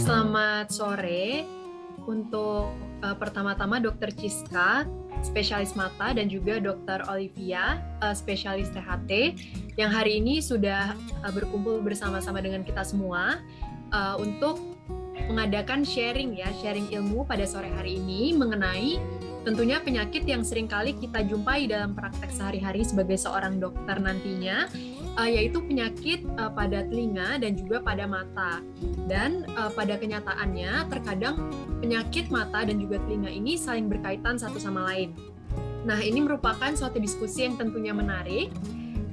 Selamat sore untuk pertama-tama Dr. Ciska, spesialis mata, dan juga Dr. Olivia, spesialis THT, yang hari ini sudah berkumpul bersama-sama dengan kita semua untuk mengadakan sharing ilmu pada sore hari ini mengenai tentunya penyakit yang seringkali kita jumpai dalam praktek sehari-hari sebagai seorang dokter nantinya, yaitu penyakit pada telinga dan juga pada mata. Dan pada kenyataannya terkadang penyakit mata dan juga telinga ini saling berkaitan satu sama lain. Nah, ini merupakan suatu diskusi yang tentunya menarik.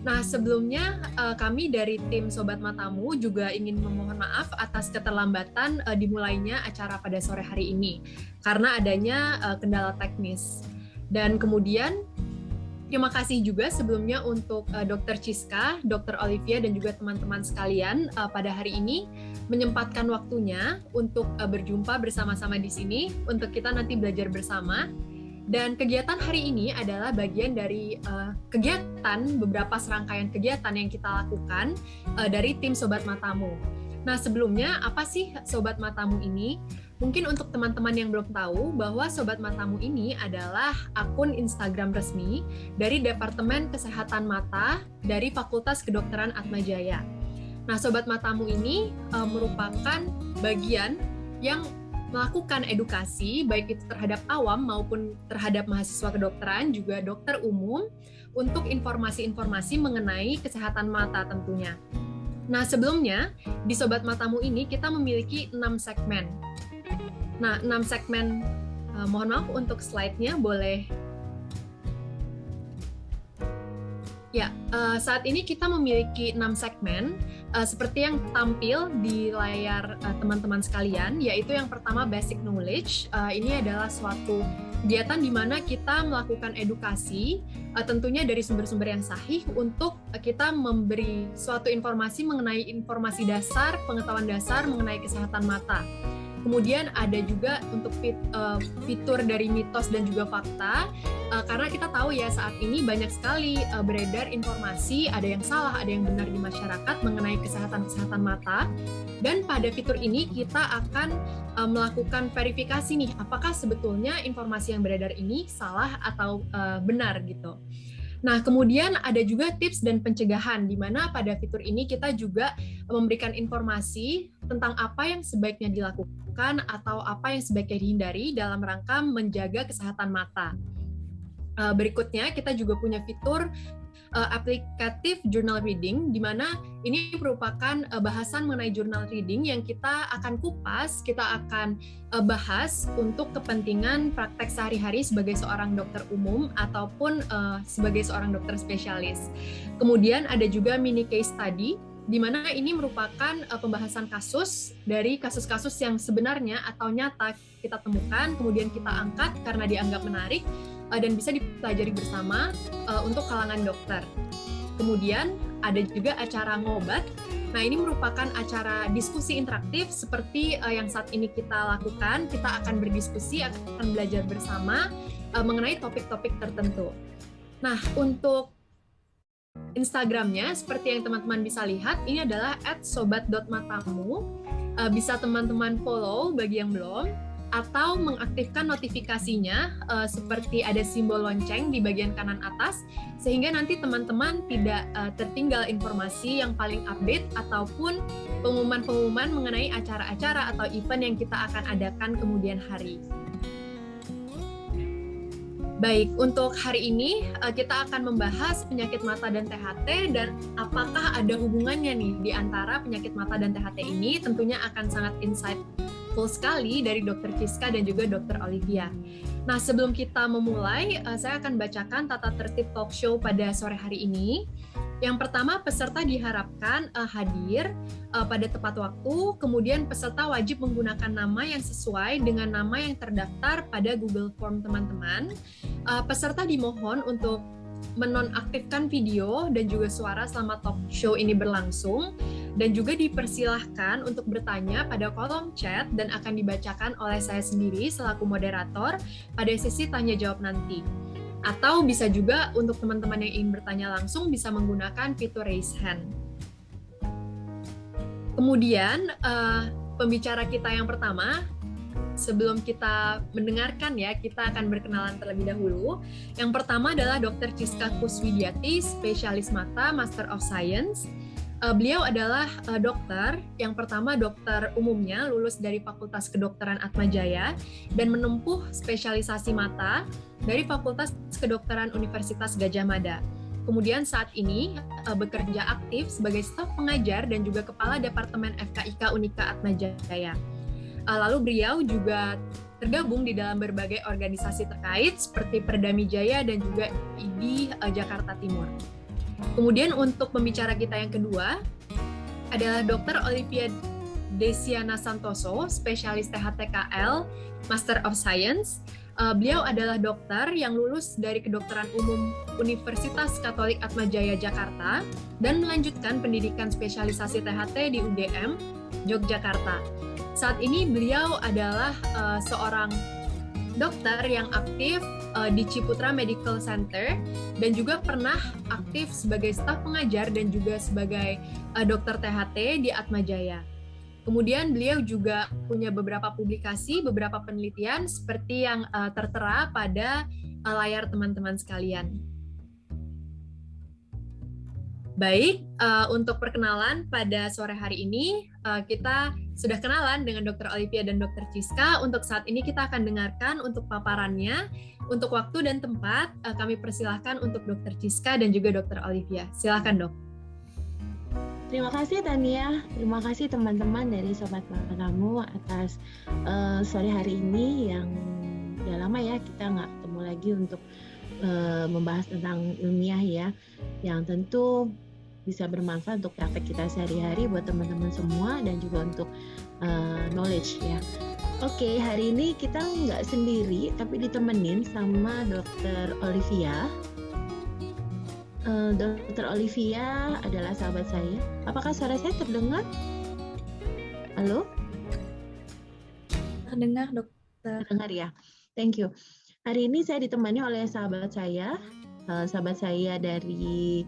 Nah, sebelumnya kami dari tim Sobat Matamu juga ingin memohon maaf atas keterlambatan dimulainya acara pada sore hari ini karena adanya kendala teknis. Dan kemudian terima kasih juga sebelumnya untuk Dr. Ciska, Dr. Olivia, dan juga teman-teman sekalian pada hari ini menyempatkan waktunya untuk berjumpa bersama-sama di sini untuk kita nanti belajar bersama. Dan kegiatan hari ini adalah bagian dari beberapa serangkaian kegiatan yang kita lakukan dari tim Sobat Matamu. Nah, sebelumnya apa sih Sobat Matamu ini? Mungkin untuk teman-teman yang belum tahu bahwa Sobat Matamu ini adalah akun Instagram resmi dari Departemen Kesehatan Mata dari Fakultas Kedokteran Atmajaya. Nah, Sobat Matamu ini merupakan bagian yang melakukan edukasi baik itu terhadap awam maupun terhadap mahasiswa kedokteran, juga dokter umum, untuk informasi-informasi mengenai kesehatan mata tentunya. Nah, sebelumnya di Sobat Matamu ini kita memiliki 6 segmen. Nah, 6 segmen, mohon maaf untuk slide-nya boleh. Ya, saat ini kita memiliki 6 segmen seperti yang tampil di layar teman-teman sekalian, yaitu yang pertama basic knowledge. Ini adalah suatu kegiatan di mana kita melakukan edukasi tentunya dari sumber-sumber yang sahih untuk kita memberi suatu informasi mengenai informasi dasar, pengetahuan dasar mengenai kesehatan mata. Kemudian ada juga untuk fitur dari mitos dan juga fakta, karena kita tahu ya saat ini banyak sekali beredar informasi, ada yang salah, ada yang benar di masyarakat mengenai kesehatan mata. Dan pada fitur ini kita akan melakukan verifikasi nih, apakah sebetulnya informasi yang beredar ini salah atau benar gitu. Nah, kemudian ada juga tips dan pencegahan, di mana pada fitur ini kita juga memberikan informasi tentang apa yang sebaiknya dilakukan atau apa yang sebaiknya dihindari dalam rangka menjaga kesehatan mata. Berikutnya, kita juga punya fitur aplikatif journal reading, di mana ini merupakan bahasan mengenai journal reading yang kita akan kupas, kita akan bahas untuk kepentingan praktek sehari-hari sebagai seorang dokter umum ataupun sebagai seorang dokter spesialis. Kemudian ada juga mini case study, di mana ini merupakan pembahasan kasus dari kasus-kasus yang sebenarnya atau nyata kita temukan, kemudian kita angkat karena dianggap menarik dan bisa dipelajari bersama untuk kalangan dokter. Kemudian ada juga acara ngobat. Nah, ini merupakan acara diskusi interaktif seperti yang saat ini kita lakukan. Kita akan berdiskusi, akan belajar bersama mengenai topik-topik tertentu. Nah, untuk Instagramnya, seperti yang teman-teman bisa lihat, ini adalah @sobat.matamu. Bisa teman-teman follow bagi yang belum, atau mengaktifkan notifikasinya seperti ada simbol lonceng di bagian kanan atas, sehingga nanti teman-teman tidak tertinggal informasi yang paling update ataupun pengumuman-pengumuman mengenai acara-acara atau event yang kita akan adakan kemudian hari. Baik, untuk hari ini kita akan membahas penyakit mata dan THT dan apakah ada hubungannya nih di antara penyakit mata dan THT ini. Tentunya akan sangat insightful sekali dari Dr. Ciska dan juga Dr. Olivia. Nah, sebelum kita memulai, saya akan bacakan tata tertib talk show pada sore hari ini. Yang pertama, peserta diharapkan hadir pada tepat waktu, kemudian peserta wajib menggunakan nama yang sesuai dengan nama yang terdaftar pada Google Form teman-teman. Peserta dimohon untuk menonaktifkan video dan juga suara selama talk show ini berlangsung, dan juga dipersilahkan untuk bertanya pada kolom chat dan akan dibacakan oleh saya sendiri selaku moderator pada sesi tanya jawab nanti. Atau bisa juga untuk teman-teman yang ingin bertanya langsung bisa menggunakan fitur raise hand. Kemudian pembicara kita yang pertama, sebelum kita mendengarkan ya, kita akan berkenalan terlebih dahulu. Yang pertama adalah Dr. Ciska Kuswidiati, spesialis mata, Master of Science. Beliau adalah dokter, yang pertama dokter umumnya, lulus dari Fakultas Kedokteran Atmajaya dan menempuh spesialisasi mata dari Fakultas Kedokteran Universitas Gadjah Mada. Kemudian saat ini bekerja aktif sebagai staf pengajar dan juga Kepala Departemen FKIK Unika Atmajaya. Lalu beliau juga tergabung di dalam berbagai organisasi terkait seperti Perdami Jaya dan juga IDI Jakarta Timur. Kemudian untuk pembicara kita yang kedua adalah Dr. Olivia Desiana Santoso, spesialis THTKL, Master of Science. Beliau adalah dokter yang lulus dari Kedokteran Umum Universitas Katolik Atmajaya Jakarta dan melanjutkan pendidikan spesialisasi THT di UGM Yogyakarta. Saat ini beliau adalah seorang dokter yang aktif di Ciputra Medical Center dan juga pernah aktif sebagai staf pengajar dan juga sebagai dokter THT di Atmajaya. Kemudian beliau juga punya beberapa publikasi, beberapa penelitian seperti yang tertera pada layar teman-teman sekalian. Baik, untuk perkenalan pada sore hari ini, kita sudah kenalan dengan Dr. Olivia dan Dr. Ciska. Untuk saat ini kita akan dengarkan untuk paparannya. Untuk waktu dan tempat, kami persilahkan untuk Dr. Ciska dan juga Dr. Olivia. Silakan, Dok. Terima kasih Tania, terima kasih teman-teman dari Sobat Matamu atas sore hari ini yang udah lama ya kita nggak ketemu lagi untuk membahas tentang ilmiah ya, yang tentu bisa bermanfaat untuk praktek kita sehari-hari buat teman-teman semua dan juga untuk knowledge ya. Oke, hari ini kita nggak sendiri tapi ditemenin sama Dr. Olivia. Dr. Olivia adalah sahabat saya. Apakah suara saya terdengar? Halo? Terdengar, Dokter. Terdengar ya. Thank you. Hari ini saya ditemani oleh sahabat saya dari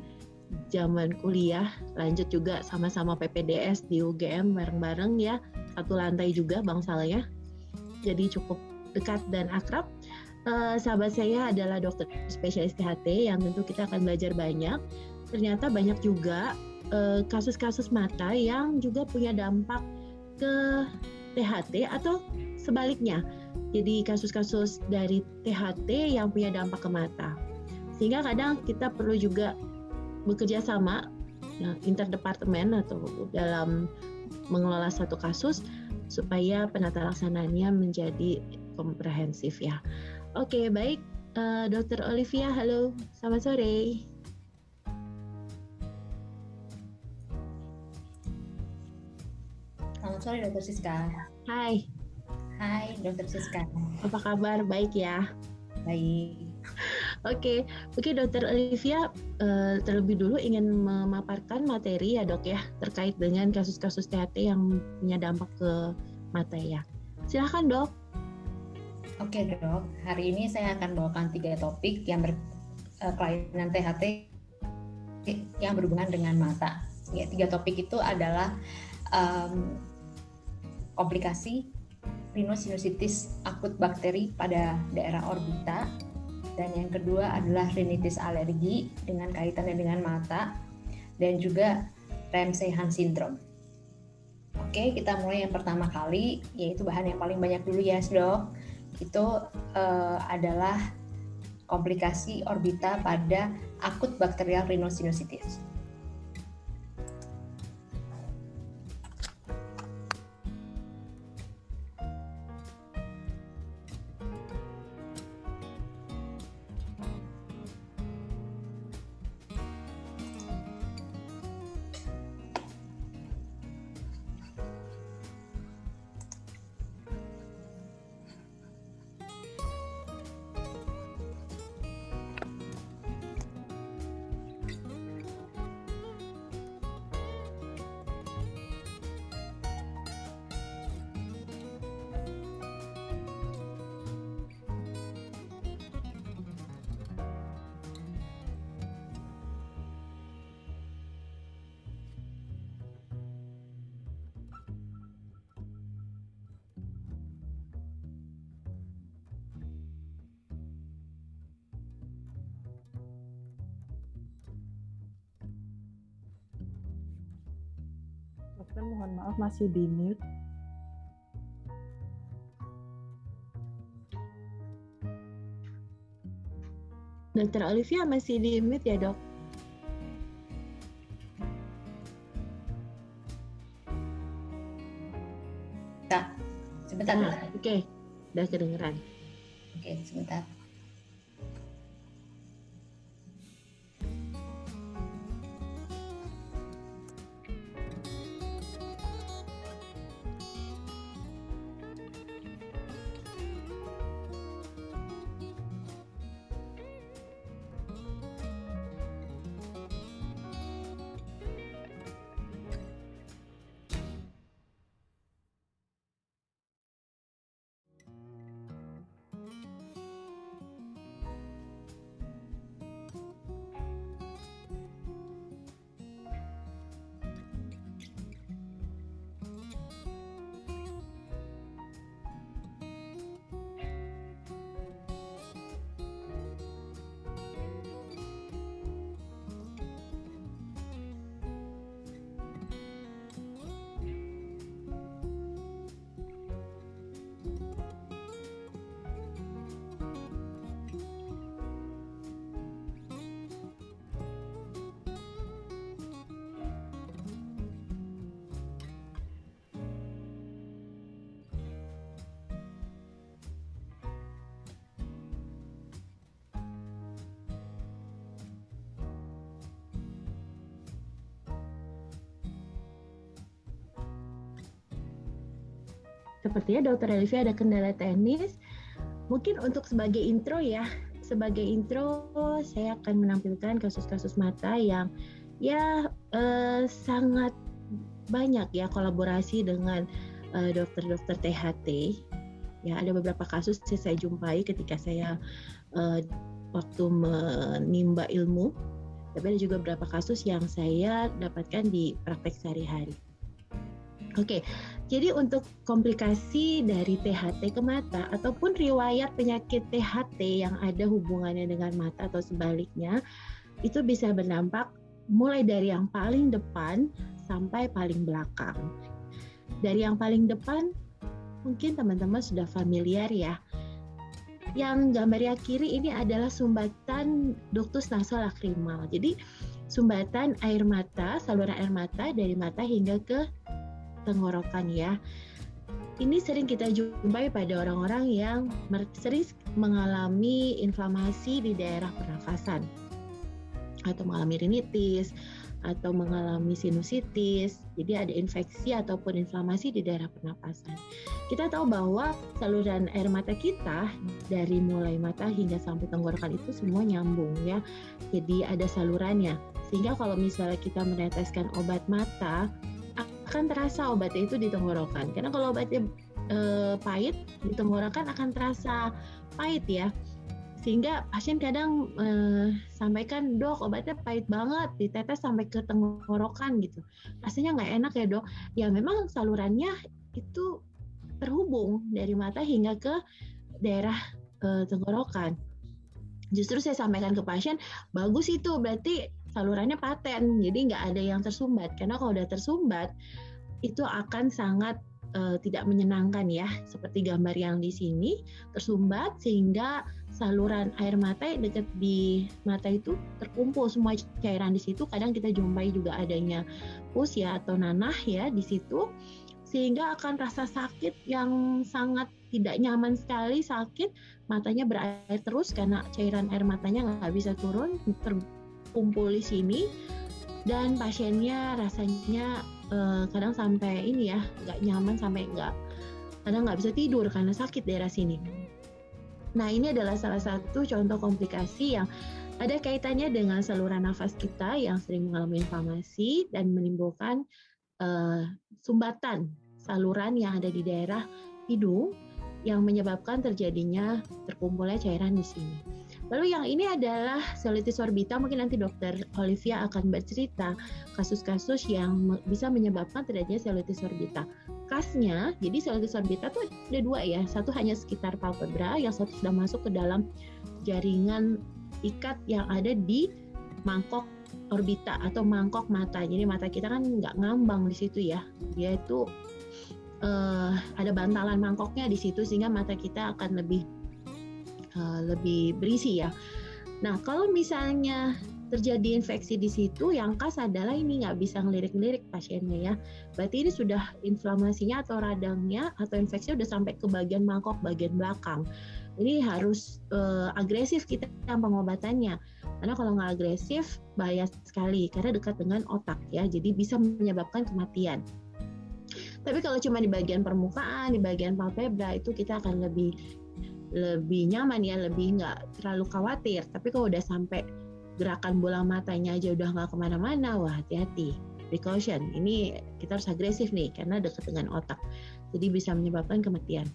zaman kuliah, lanjut juga sama-sama PPDS di UGM bareng-bareng ya, satu lantai juga bangsalnya, jadi cukup dekat dan akrab. Sahabat saya adalah dokter spesialis THT yang tentu kita akan belajar banyak. Ternyata banyak juga kasus-kasus mata yang juga punya dampak ke THT atau sebaliknya. Jadi kasus-kasus dari THT yang punya dampak ke mata. Sehingga kadang kita perlu juga bekerja sama interdepartemen atau dalam mengelola satu kasus supaya penata laksanaannya menjadi komprehensif ya. Oke, baik. Dr. Olivia, halo. Selamat sore. Selamat sore, Dr. Ciska. Hai. Hai, Dr. Ciska. Apa kabar? Baik ya? Baik. Oke, Dr. Olivia, terlebih dulu ingin memaparkan materi ya dok ya, terkait dengan kasus-kasus THT yang punya dampak ke mata ya. Silahkan dok. Oke dok, hari ini saya akan bawakan 3 topik yang berkelainan THT yang berhubungan dengan mata. Ya, 3 topik itu adalah komplikasi rhinosinusitis akut bakteri pada daerah orbita, dan yang kedua adalah rinitis alergi dengan kaitannya dengan mata, dan juga Ramsay-Hunt syndrome. Oke, kita mulai yang pertama kali, yaitu bahan yang paling banyak dulu ya dok. Itu adalah komplikasi orbita pada akut bakterial rhinosinusitis. Dokter, mohon maaf masih di mute. Dokter Olivia masih di mute ya, Dok? Kak, sebentar. Oke, udah kedengeran. Oke, sebentar. Sepertinya Dokter Olivia ada kendala teknis. Mungkin untuk sebagai intro ya, saya akan menampilkan kasus-kasus mata yang sangat banyak ya kolaborasi dengan dokter-dokter THT. Ya, ada beberapa kasus yang saya jumpai ketika saya waktu menimba ilmu, tapi ada juga beberapa kasus yang saya dapatkan di praktek sehari-hari. Oke, jadi untuk komplikasi dari THT ke mata ataupun riwayat penyakit THT yang ada hubungannya dengan mata atau sebaliknya, itu bisa berdampak mulai dari yang paling depan sampai paling belakang. Dari yang paling depan, mungkin teman-teman sudah familiar ya. Yang gambar yang kiri ini adalah sumbatan ductus nasolacrimal. Jadi sumbatan air mata, saluran air mata dari mata hingga ke tenggorokan ya. Ini sering kita jumpai pada orang-orang yang sering mengalami inflamasi di daerah pernafasan atau mengalami rinitis atau mengalami sinusitis. Jadi ada infeksi ataupun inflamasi di daerah pernapasan. Kita tahu bahwa saluran air mata kita dari mulai mata hingga sampai tenggorokan itu semua nyambung ya. Jadi ada salurannya. Sehingga kalau misalnya kita meneteskan obat mata, akan terasa obatnya itu di tenggorokan. Karena kalau obatnya pahit, di tenggorokan akan terasa pahit ya. Sehingga pasien kadang sampaikan, dok obatnya pahit banget, ditetes sampai ke tenggorokan gitu. Rasanya nggak enak ya dok. Ya memang salurannya itu terhubung dari mata hingga ke daerah tenggorokan. Justru saya sampaikan ke pasien, bagus itu berarti salurannya paten, jadi nggak ada yang tersumbat. Karena kalau udah tersumbat, itu akan sangat tidak menyenangkan ya. Seperti gambar yang di sini, tersumbat sehingga saluran air mata dekat di mata itu terkumpul semua cairan di situ. Kadang kita jumpai juga adanya pus ya atau nanah ya di situ. Sehingga akan rasa sakit yang sangat tidak nyaman sekali, sakit, matanya berair terus karena cairan air matanya nggak bisa turun, terkumpul di sini, dan pasiennya rasanya kadang sampai ini ya nggak nyaman, sampai kadang nggak bisa tidur karena sakit daerah sini. Nah ini adalah salah satu contoh komplikasi yang ada kaitannya dengan saluran nafas kita yang sering mengalami inflamasi dan menimbulkan sumbatan saluran yang ada di daerah hidung yang menyebabkan terjadinya terkumpulnya cairan di sini. Lalu yang ini adalah cellulitis orbita. Mungkin nanti Dokter Olivia akan bercerita kasus-kasus yang bisa menyebabkan terjadinya cellulitis orbita. Khasnya, jadi cellulitis orbita itu ada dua ya. Satu hanya sekitar palpebra, yang satu sudah masuk ke dalam jaringan ikat yang ada di mangkok orbita atau mangkok mata. Jadi mata kita kan nggak ngambang di situ ya. Dia itu ada bantalan mangkoknya di situ sehingga mata kita akan lebih berisi ya. Nah, kalau misalnya terjadi infeksi di situ, yang khas adalah ini nggak bisa ngelirik-ngelirik pasiennya ya. Berarti ini sudah inflamasinya atau radangnya atau infeksinya udah sampai ke bagian mangkok bagian belakang. Ini harus agresif kita pengobatannya. Karena kalau nggak agresif bahaya sekali karena dekat dengan otak ya. Jadi bisa menyebabkan kematian. Tapi kalau cuma di bagian permukaan, di bagian palpebra itu kita akan lebih nyaman ya, lebih nggak terlalu khawatir. Tapi kalau udah sampai gerakan bola matanya aja udah nggak kemana-mana, wah hati-hati, precaution. Ini kita harus agresif nih karena dekat dengan otak, jadi bisa menyebabkan kematian.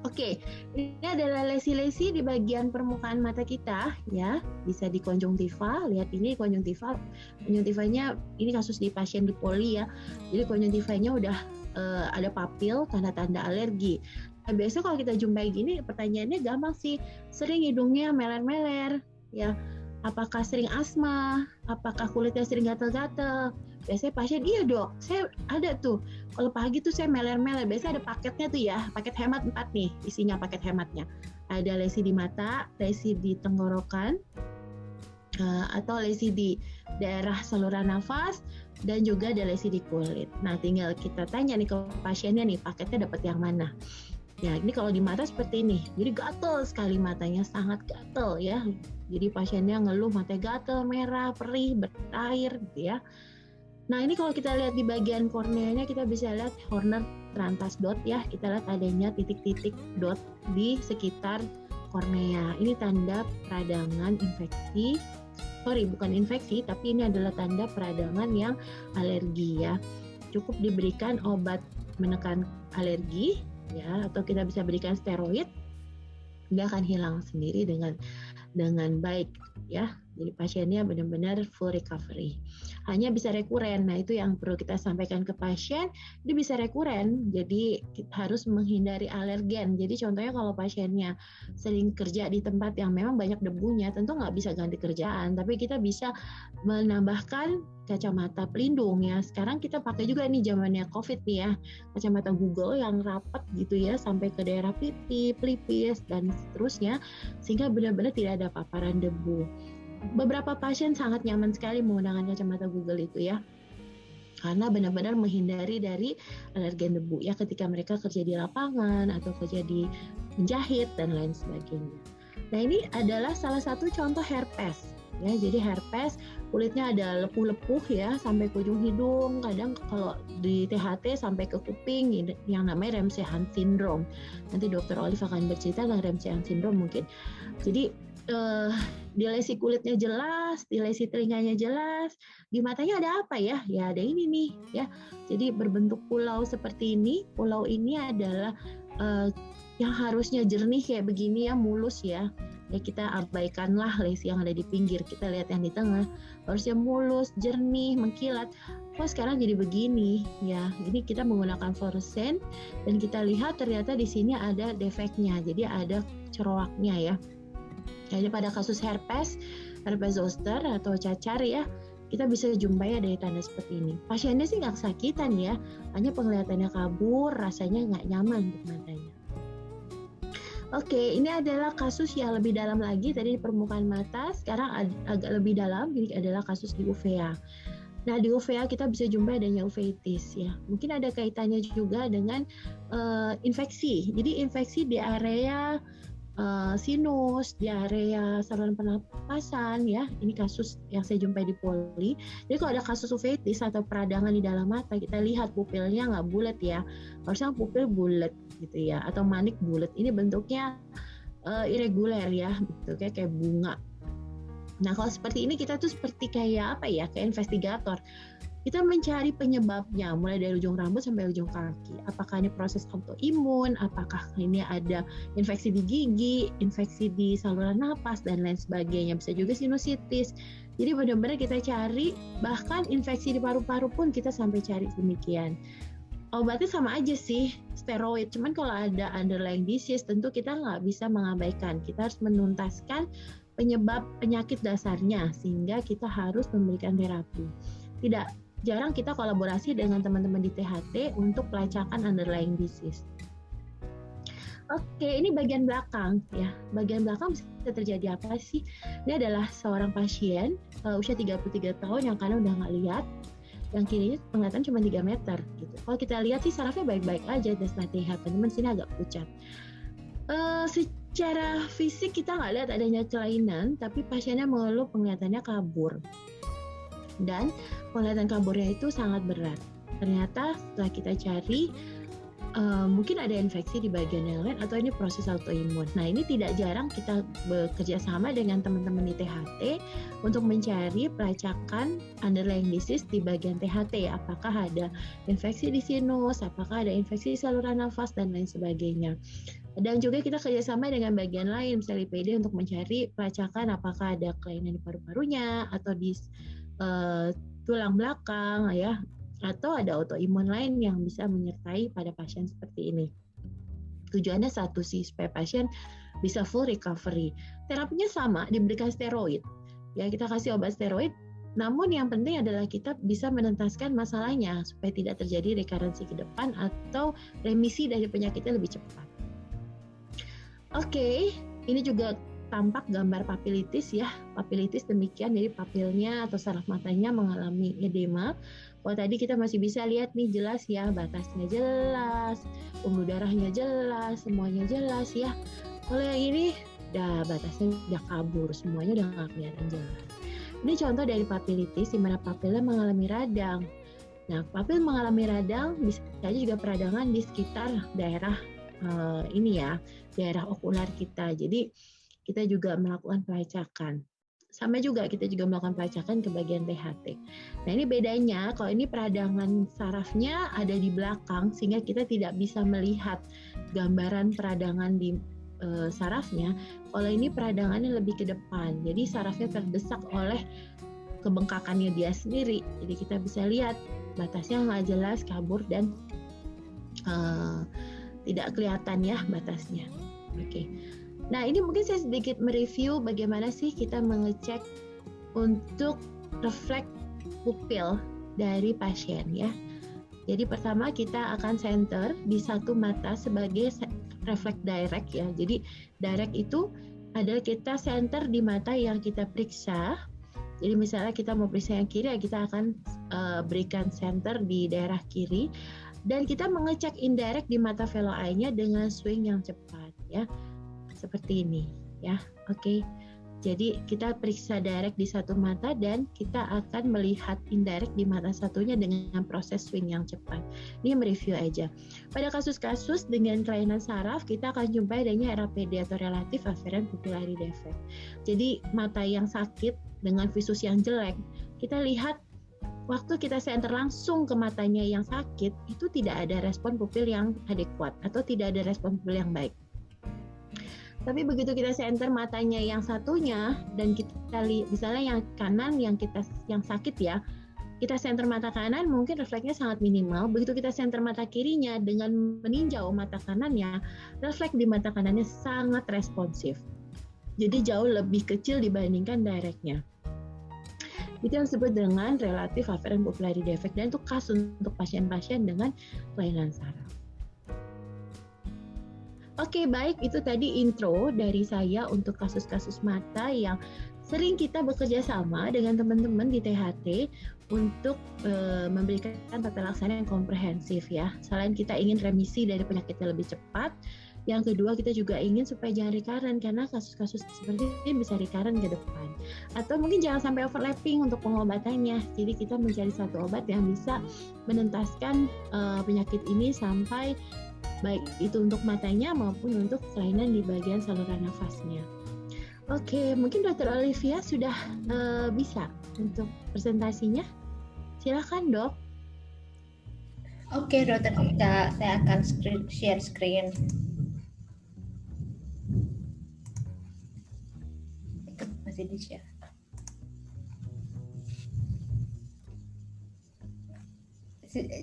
Oke, ini adalah lesi-lesi di bagian permukaan mata kita ya, bisa di konjungtiva. Lihat ini konjungtivanya ini kasus di pasien di poli ya. Jadi konjungtivanya udah ada papil, tanda-tanda alergi. Nah, biasa kalau kita jumpai gini, pertanyaannya gampang sih, sering hidungnya meler-meler ya. Apakah sering asma? Apakah kulitnya sering gatal-gatal? Biasanya pasien, iya dok, saya ada tuh. Kalau pagi tuh saya meler-meler. Biasanya ada paketnya tuh ya, paket hemat 4 nih, isinya paket hematnya. Ada lesi di mata, lesi di tenggorokan, atau lesi di daerah saluran nafas, dan juga ada lesi di kulit. Nah, tinggal kita tanya nih ke pasiennya nih, paketnya dapat yang mana? Ya, ini kalau di mata seperti ini. Jadi gatal sekali matanya, sangat gatal ya. Jadi pasiennya ngeluh matanya gatal, merah, perih, berair gitu ya. Nah, ini kalau kita lihat di bagian korneanya, kita bisa lihat Horner Trantas dot ya. Kita lihat adanya titik-titik dot di sekitar kornea. Ini tanda peradangan infeksi. Sorry, bukan infeksi, tapi ini adalah tanda peradangan yang alergi ya. Cukup diberikan obat menekan alergi ya, atau kita bisa berikan steroid, dia akan hilang sendiri dengan baik ya. Jadi pasiennya benar-benar full recovery. Hanya bisa rekuren. Nah, itu yang perlu kita sampaikan ke pasien, dia bisa rekuren. Jadi kita harus menghindari alergen. Jadi contohnya kalau pasiennya sering kerja di tempat yang memang banyak debunya, tentu nggak bisa ganti kerjaan, tapi kita bisa menambahkan kacamata pelindung ya. Sekarang kita pakai juga nih zamannya COVID nih ya, kacamata Google yang rapat gitu ya sampai ke daerah pipi, pelipis dan seterusnya, sehingga benar-benar tidak ada paparan debu. Beberapa pasien sangat nyaman sekali menggunakan kacamata Google itu ya, karena benar-benar menghindari dari alergen debu ya ketika mereka kerja di lapangan atau kerja di menjahit dan lain sebagainya. Nah, ini adalah salah satu contoh herpes ya. Jadi herpes kulitnya ada lepuh-lepuh ya sampai ke ujung hidung, kadang kalau di THT sampai ke kuping, yang namanya Ramsay-Hunt syndrome. Nanti Dr. Olive akan bercerita tentang Ramsay-Hunt syndrome mungkin. Jadi di lesi kulitnya jelas, di lesi telinganya jelas, di matanya ada apa ya? Ya ada ini nih ya. Jadi berbentuk pulau seperti ini. Pulau ini adalah yang harusnya jernih kayak begini ya, mulus ya. Ya kita abaikanlah lesi yang ada di pinggir. Kita lihat yang di tengah, harusnya mulus, jernih, mengkilat. Kok sekarang jadi begini ya? Ini kita menggunakan fluorescent dan kita lihat ternyata di sini ada defeknya. Jadi ada cerowaknya ya. Jadi pada kasus herpes zoster atau cacar ya, kita bisa jumpai ada tanda seperti ini. Pasiennya sih nggak kesakitan ya, hanya penglihatannya kabur, rasanya nggak nyaman untuk matanya. Oke, ini adalah kasus yang lebih dalam lagi, tadi di permukaan mata, sekarang agak lebih dalam, ini adalah kasus di uvea. Nah, di uvea kita bisa jumpai adanya uveitis ya. Mungkin ada kaitannya juga dengan infeksi. Jadi infeksi di area sinus, di area saluran pernapasan ya. Ini kasus yang saya jumpai di poli. Jadi kalau ada kasus uveitis atau peradangan di dalam mata, kita lihat pupilnya nggak bulat ya. Harusnya pupil bulat gitu ya, atau manik bulat. Ini bentuknya irregular ya, bentuknya kayak bunga. Nah, kalau seperti ini kita tuh seperti kayak apa ya? Kayak investigator. Kita mencari penyebabnya, mulai dari ujung rambut sampai ujung kaki. Apakah ini proses autoimun, apakah ini ada infeksi di gigi, infeksi di saluran napas, dan lain sebagainya. Bisa juga sinusitis. Jadi benar-benar kita cari, bahkan infeksi di paru-paru pun kita sampai cari demikian. Obatnya sama aja sih, steroid. Cuman kalau ada underlying disease, tentu kita nggak bisa mengabaikan. Kita harus menuntaskan penyebab penyakit dasarnya sehingga kita harus memberikan terapi. Tidak jarang kita kolaborasi dengan teman-teman di THT untuk pelacakan underlying disease. Oke, ini bagian belakang ya. Bagian belakang bisa terjadi apa sih? Ini adalah seorang pasien usia 33 tahun yang kadang udah nggak lihat. Yang kirinya penglihatan cuma 3 meter gitu. Kalau kita lihat sih sarafnya baik-baik aja, dan THT, teman sini agak pucat. Secara fisik kita nggak lihat adanya kelainan, tapi pasiennya mengeluh penglihatannya kabur. Dan penglihatan kaburnya itu sangat berat. Ternyata setelah kita cari, mungkin ada infeksi di bagian yang lain atau ini proses autoimun. Nah, ini tidak jarang kita bekerja sama dengan teman-teman di THT untuk mencari pelacakan underlying disease di bagian THT. Apakah ada infeksi di sinus, apakah ada infeksi di saluran nafas, dan lain sebagainya. Dan juga kita kerjasama dengan bagian lain, misalnya IPD, untuk mencari pelacakan apakah ada kelainan di paru-parunya atau di tulang belakang ya, atau ada autoimun lain yang bisa menyertai pada pasien seperti ini. Tujuannya satu sih, supaya pasien bisa full recovery. Terapinya sama, diberikan steroid. Ya, kita kasih obat steroid, namun yang penting adalah kita bisa menentaskan masalahnya supaya tidak terjadi rekarensi ke depan atau remisi dari penyakitnya lebih cepat. Oke, ini juga tampak gambar papilitis ya. Papilitis demikian, jadi papilnya atau saraf matanya mengalami edema. Kalau tadi kita masih bisa lihat nih jelas ya, batasnya jelas, pembuluh darahnya jelas, semuanya jelas ya. Kalau yang ini batasnya udah kabur, semuanya udah nggak kelihatan jelas. Ini contoh dari papilitis di mana papilnya mengalami radang. Nah, papil mengalami radang bisa saja juga peradangan di sekitar daerah ini ya, daerah okular kita. Jadi kita juga melakukan pelacakan. Sama juga kita juga melakukan pelacakan ke bagian THT. Nah, ini bedanya, kalau ini peradangan sarafnya ada di belakang sehingga kita tidak bisa melihat gambaran peradangan di sarafnya. Kalau ini peradangannya lebih ke depan, jadi sarafnya terdesak oleh kebengkakannya dia sendiri. Jadi kita bisa lihat batasnya nggak jelas, kabur, dan tidak kelihatan ya batasnya. Oke. Nah, ini mungkin saya sedikit mereview bagaimana sih kita mengecek untuk refleks pupil dari pasien ya. Jadi pertama kita akan center di satu mata sebagai refleks direct ya. Jadi direct itu adalah kita center di mata yang kita periksa. Jadi misalnya kita mau periksa yang kiri, ya kita akan berikan center di daerah kiri. Dan kita mengecek indirect di mata fellow eye-nya dengan swing yang cepat ya. Seperti ini ya. Oke. Jadi kita periksa direct di satu mata dan kita akan melihat indirect di mata satunya dengan proses swing yang cepat. Ini mereview aja. Pada kasus-kasus dengan kelainan saraf kita akan jumpai adanya RAPD atau relative afferent pupillary defect. Jadi mata yang sakit dengan visus yang jelek, kita lihat waktu kita center langsung ke matanya yang sakit itu tidak ada respon pupil yang adekuat atau tidak ada respon pupil yang baik. Tapi begitu kita center matanya yang satunya dan kita lihat misalnya yang kanan yang sakit ya, kita center mata kanan mungkin refleksnya sangat minimal. Begitu kita center mata kirinya dengan meninjau mata kanannya, refleks di mata kanannya sangat responsif. Jadi jauh lebih kecil dibandingkan directnya. Itu yang disebut dengan relative afferent pupillary defect, dan itu khas untuk pasien-pasien dengan kelainan saraf. Oke, baik, itu tadi intro dari saya untuk kasus-kasus mata yang sering kita bekerja sama dengan teman-teman di THT untuk memberikan tata laksana yang komprehensif ya. Selain kita ingin remisi dari penyakitnya lebih cepat, yang kedua kita juga ingin supaya jangan recurrent, karena kasus-kasus seperti ini bisa recurrent ke depan. Atau mungkin jangan sampai overlapping untuk pengobatannya. Jadi kita mencari satu obat yang bisa menuntaskan penyakit ini sampai baik itu untuk matanya maupun untuk kelainan di bagian saluran nafasnya. Oke, mungkin Dr. Olivia sudah bisa untuk presentasinya. Silakan, Dok. Oke, Dokter Ika, saya akan share screen. Masih di share.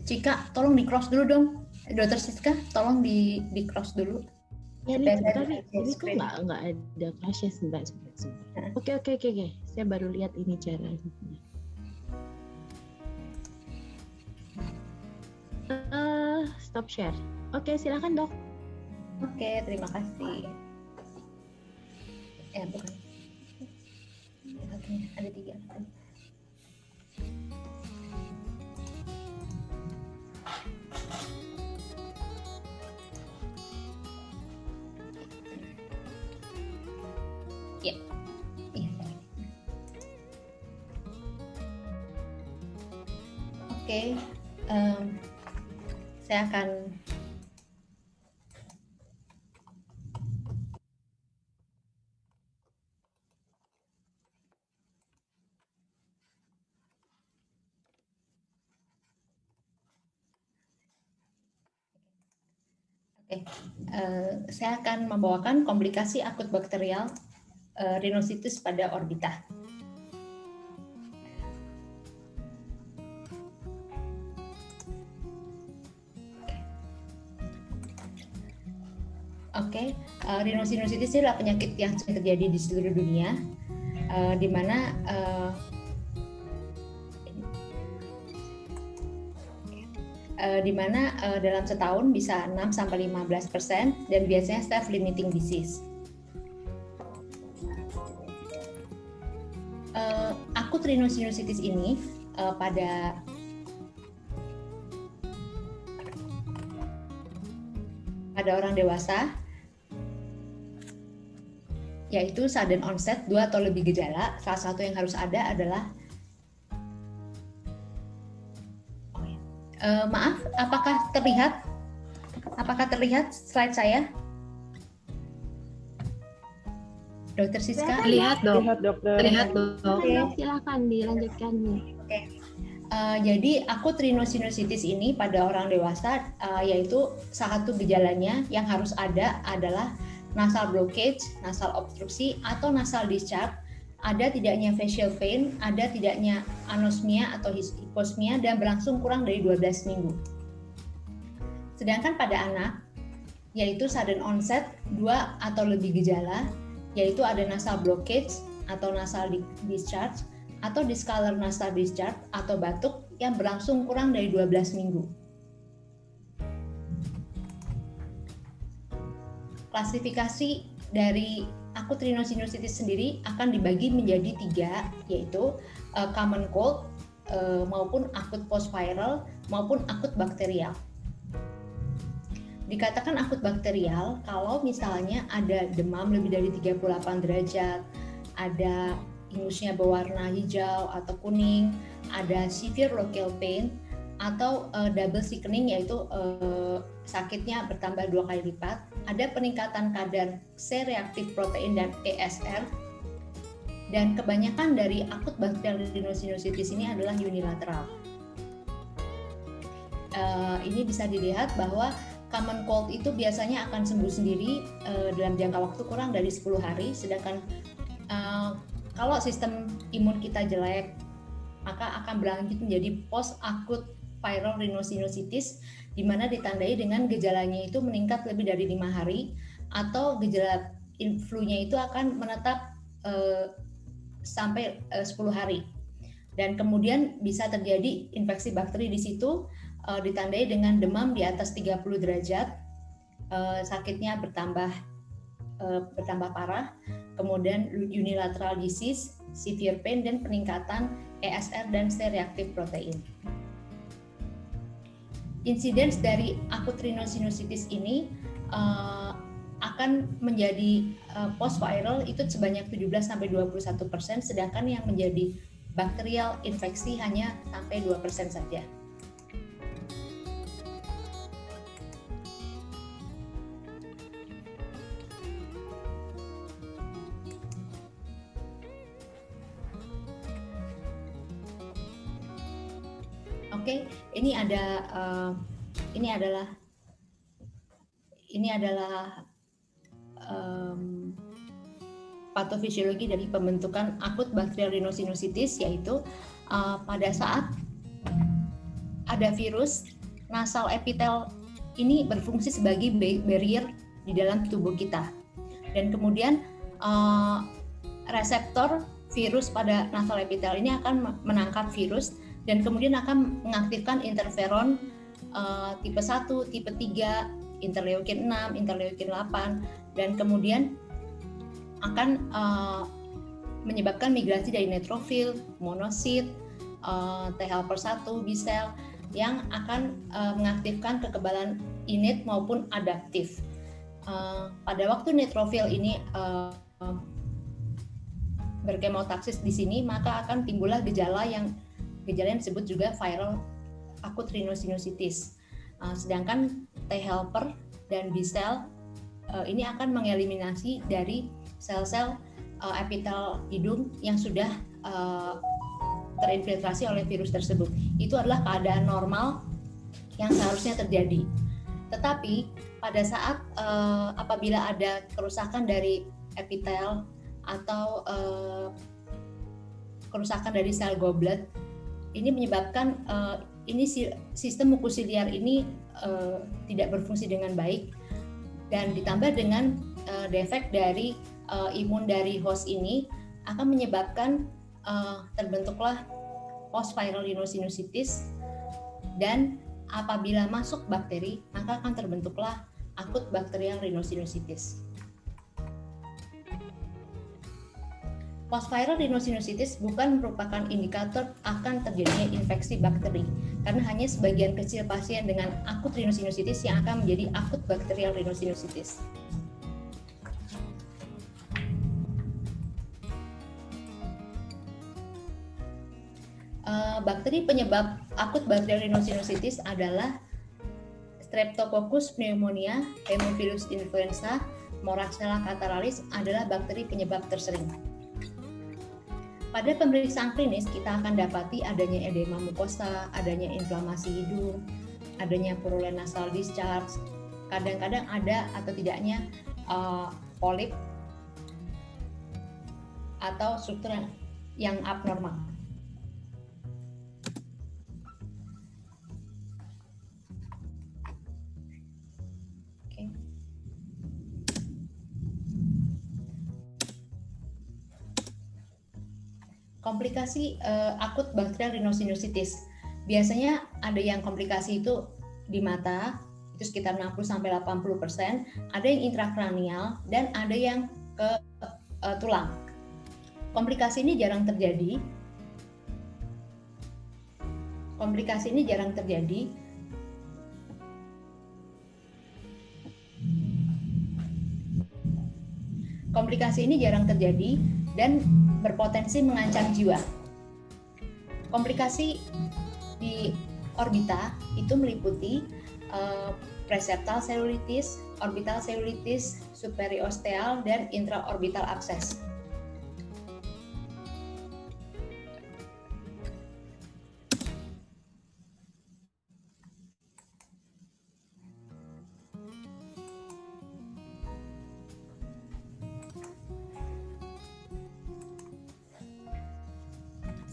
Cika, tolong di cross dulu dong. Dokter Siska, tolong di cross dulu. Ya nih, Saya sebentar nih. share Ini kok screen. nggak ada flashnya, sebentar. Oke. Saya baru lihat ini caranya. Stop share. Oke, silakan dok. Oke, terima kasih. Bukan. Satunya ada 3. Ya, iya. Oke, saya akan saya akan membawakan komplikasi akut bakterial rhinosinusitis pada orbita. Oke, rhinosinusitis adalah penyakit yang sering terjadi di seluruh dunia, di mana dalam setahun bisa 6-15% dan biasanya self-limiting disease. Akut rhinosinusitis ini pada orang dewasa, yaitu sudden onset 2 atau lebih gejala. Salah satu yang harus ada adalah maaf, apakah terlihat slide saya? Dokter Siska? Terlihat dok. Terlihat dokter. Silakan dilanjutkan nih. Jadi akut rhinosinusitis ini pada orang dewasa, yaitu salah satu gejalanya yang harus ada adalah nasal blockage, nasal obstruksi, atau nasal discharge, ada tidaknya facial pain, ada tidaknya anosmia atau hyposmia, dan berlangsung kurang dari 12 minggu. Sedangkan pada anak, yaitu sudden onset 2 atau lebih gejala, yaitu ada nasal blockage atau nasal discharge, atau discolor nasal discharge atau batuk yang berlangsung kurang dari 12 minggu. Klasifikasi dari akut rhinosinusitis sendiri akan dibagi menjadi 3, yaitu common cold, maupun akut post-viral, maupun akut bakterial. Dikatakan akut bakterial kalau misalnya ada demam lebih dari 38 derajat, ada ingusnya berwarna hijau atau kuning, ada severe local pain, atau double sickening, yaitu sakitnya bertambah 2 kali lipat, ada peningkatan kadar C-reaktif protein dan ESR, dan kebanyakan dari akut bakterial rhinosinusitis ini adalah unilateral. Ini bisa dilihat bahwa common cold itu biasanya akan sembuh sendiri dalam jangka waktu kurang dari 10 hari, sedangkan kalau sistem imun kita jelek, maka akan berlanjut menjadi post acute viral rhinosinusitis, di mana ditandai dengan gejalanya itu meningkat lebih dari 5 hari, atau gejala flu-nya itu akan menetap sampai 10 hari. Dan kemudian bisa terjadi infeksi bakteri di situ, ditandai dengan demam di atas 30 derajat, sakitnya bertambah parah, kemudian unilateral disease, severe pain, dan peningkatan ESR dan C-reaktif protein. Insidence dari akut rhinosinusitis ini akan menjadi post-viral itu sebanyak 17-21%, sedangkan yang menjadi bakterial infeksi hanya sampai 2% saja. Oke, ini adalah patofisiologi dari pembentukan akut bakterial rhinosinusitis, yaitu pada saat ada virus, nasal epitel ini berfungsi sebagai barrier di dalam tubuh kita. Dan kemudian reseptor virus pada nasal epitel ini akan menangkap virus dan kemudian akan mengaktifkan interferon tipe 1, tipe 3, interleukin 6, interleukin 8, dan kemudian akan menyebabkan migrasi dari neutrofil, monosit, T helper 1, B cell yang akan mengaktifkan kekebalan innate maupun adaptif. Pada waktu neutrofil ini berkemotaksis di sini, maka akan timbullah gejala yang disebut juga viral acute rhinosinusitis. Sedangkan T helper dan B cell ini akan mengeliminasi dari sel-sel epitel hidung yang sudah terinfiltrasi oleh virus tersebut. Itu adalah keadaan normal yang seharusnya terjadi. Tetapi pada saat apabila ada kerusakan dari epitel atau kerusakan dari sel goblet, ini menyebabkan sistem mukosiliar ini tidak berfungsi dengan baik, dan ditambah dengan defek dari imun dari host ini akan menyebabkan terbentuklah post viral rhinosinusitis, dan apabila masuk bakteri maka akan terbentuklah akut bakterial rhinosinusitis. Post-viral rhinosinusitis bukan merupakan indikator akan terjadinya infeksi bakteri, karena hanya sebagian kecil pasien dengan akut rhinosinusitis yang akan menjadi akut bakterial rhinosinusitis. Bakteri penyebab akut bakterial rhinosinusitis adalah Streptococcus pneumonia, Haemophilus influenza, Moraxella catarrhalis adalah bakteri penyebab tersering. Pada pemeriksaan klinis kita akan dapati adanya edema mukosa, adanya inflamasi hidung, adanya purulent nasal discharge, kadang-kadang ada atau tidaknya polip atau struktur yang abnormal. Komplikasi akut bakterial rhinosinusitis. Biasanya ada yang komplikasi itu di mata, itu sekitar 60-80%, ada yang intrakranial, dan ada yang ke tulang. Komplikasi ini jarang terjadi. Dan berpotensi mengancam jiwa. Komplikasi di orbita itu meliputi preseptal cellulitis, orbital cellulitis, superiosteal, dan intraorbital abses.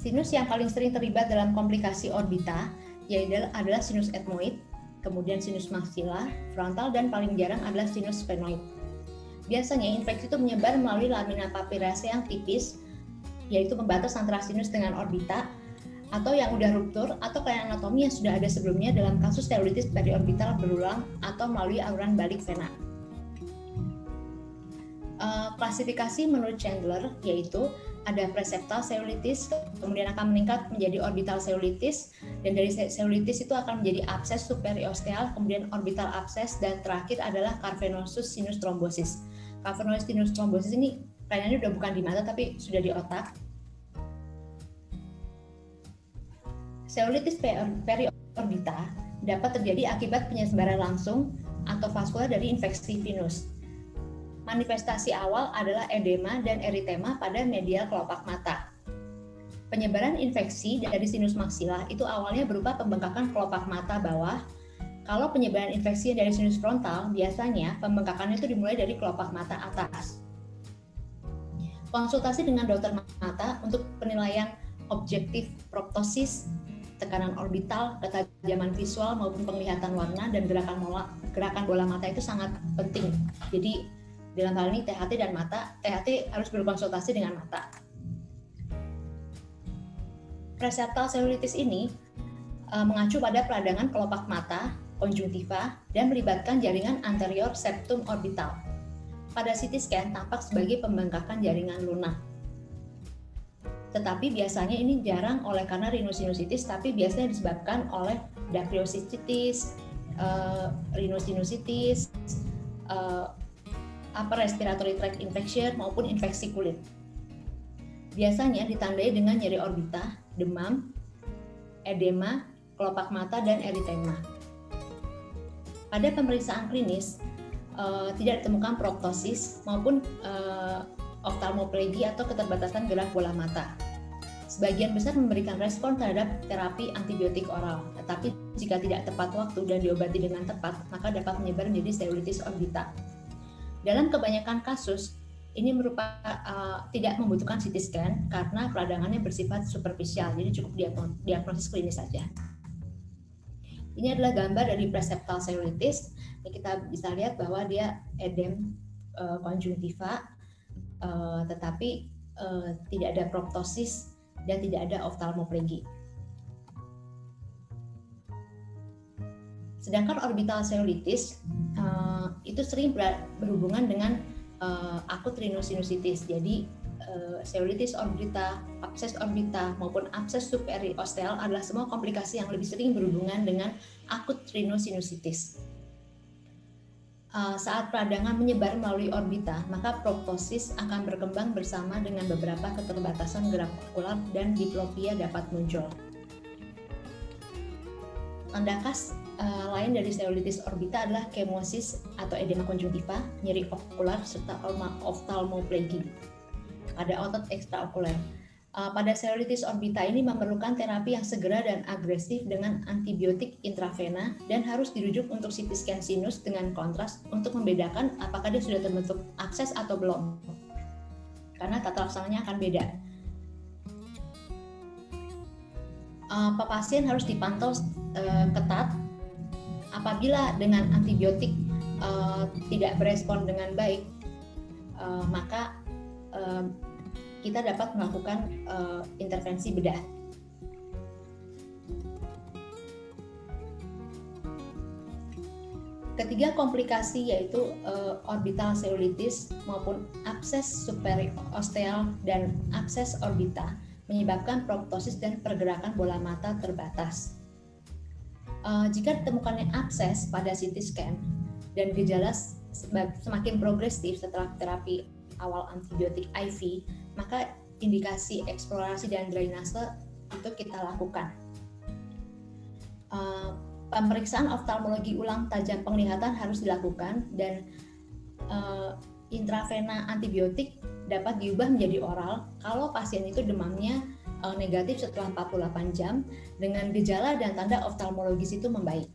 Sinus yang paling sering terlibat dalam komplikasi orbita yaitu adalah sinus etmoid, kemudian sinus maxilla, frontal, dan paling jarang adalah sinus sphenoid. Biasanya infeksi itu menyebar melalui lamina papyracea yang tipis, yaitu pembatas antara sinus dengan orbita, atau yang udah ruptur, atau kelainan anatomi yang sudah ada sebelumnya dalam kasus cellulitis periorbital berulang, atau melalui auran balik vena. Klasifikasi menurut Chandler yaitu ada preseptal cellulitis, kemudian akan meningkat menjadi orbital cellulitis, dan dari cellulitis itu akan menjadi abses superiosteal, kemudian orbital abses, dan terakhir adalah cavernosus sinus thrombosis. Cavernosus sinus thrombosis ini kelainannya udah bukan di mata tapi sudah di otak. Cellulitis periorbita dapat terjadi akibat penyebaran langsung atau vaskular dari infeksi venus. Manifestasi awal adalah edema dan eritema pada medial kelopak mata. Penyebaran infeksi dari sinus maxilla itu awalnya berupa pembengkakan kelopak mata bawah. Kalau penyebaran infeksi dari sinus frontal, biasanya pembengkakannya itu dimulai dari kelopak mata atas. Konsultasi dengan dokter mata untuk penilaian objektif proptosis tekanan orbital, ketajaman visual maupun penglihatan warna, dan gerakan bola mata itu sangat penting. Jadi dalam hal ini THT dan mata, THT harus berkonsultasi dengan mata. Preseptal cellulitis ini mengacu pada peradangan kelopak mata, konjungtiva, dan melibatkan jaringan anterior septum orbital. Pada CT scan tampak sebagai pembengkakan jaringan lunak. Tetapi biasanya ini jarang oleh karena rhinosinusitis, tapi biasanya disebabkan oleh dacryositis, rhinosinusitis, upper respiratory tract infection maupun infeksi kulit. Biasanya ditandai dengan nyeri orbita, demam, edema, kelopak mata, dan eritema. Pada pemeriksaan klinis tidak ditemukan proptosis maupun oftalmoplegi atau keterbatasan gerak bola mata. Sebagian besar memberikan respon terhadap terapi antibiotik oral, tetapi jika tidak tepat waktu dan diobati dengan tepat, maka dapat menyebar menjadi cellulitis orbita. Dalam kebanyakan kasus, ini tidak membutuhkan CT scan karena peradangannya bersifat superficial, jadi cukup diagnosis klinis saja. Ini adalah gambar dari preseptal cellulitis. Kita bisa lihat bahwa dia edem konjungtiva, tetapi tidak ada proptosis dan tidak ada oftalmoplegi. Sedangkan orbital cellulitis itu sering berhubungan dengan akut rhinosinusitis. Jadi cellulitis orbita, abses orbita maupun abses superiosteal adalah semua komplikasi yang lebih sering berhubungan dengan akut rhinosinusitis. Saat peradangan menyebar melalui orbita, maka proptosis akan berkembang bersama dengan beberapa keterbatasan gerak okular dan diplopia dapat muncul. Tanda khas lain dari cellulitis orbita adalah kemosis atau edema konjungtiva, nyeri okular, serta oftalmoplegi pada otot ekstraokuler. Pada cellulitis orbita ini memerlukan terapi yang segera dan agresif dengan antibiotik intravena dan harus dirujuk untuk CT scan sinus dengan kontras untuk membedakan apakah dia sudah terbentuk abses atau belum. Karena tata laksananya akan beda. Pasien harus dipantau ketat. Apabila dengan antibiotik tidak berespon dengan baik, maka kita dapat melakukan intervensi bedah. Ketiga komplikasi yaitu orbital cellulitis maupun abses superiosteal dan abses orbita menyebabkan proptosis dan pergerakan bola mata terbatas. Jika ditemukannya abses pada CT scan dan gejala semakin progresif setelah terapi awal antibiotik IV, maka indikasi eksplorasi dan drainase itu kita lakukan. Pemeriksaan oftalmologi ulang tajam penglihatan harus dilakukan dan intravena antibiotik dapat diubah menjadi oral kalau pasien itu demamnya negatif setelah 48 jam dengan gejala dan tanda oftalmologis itu membaik.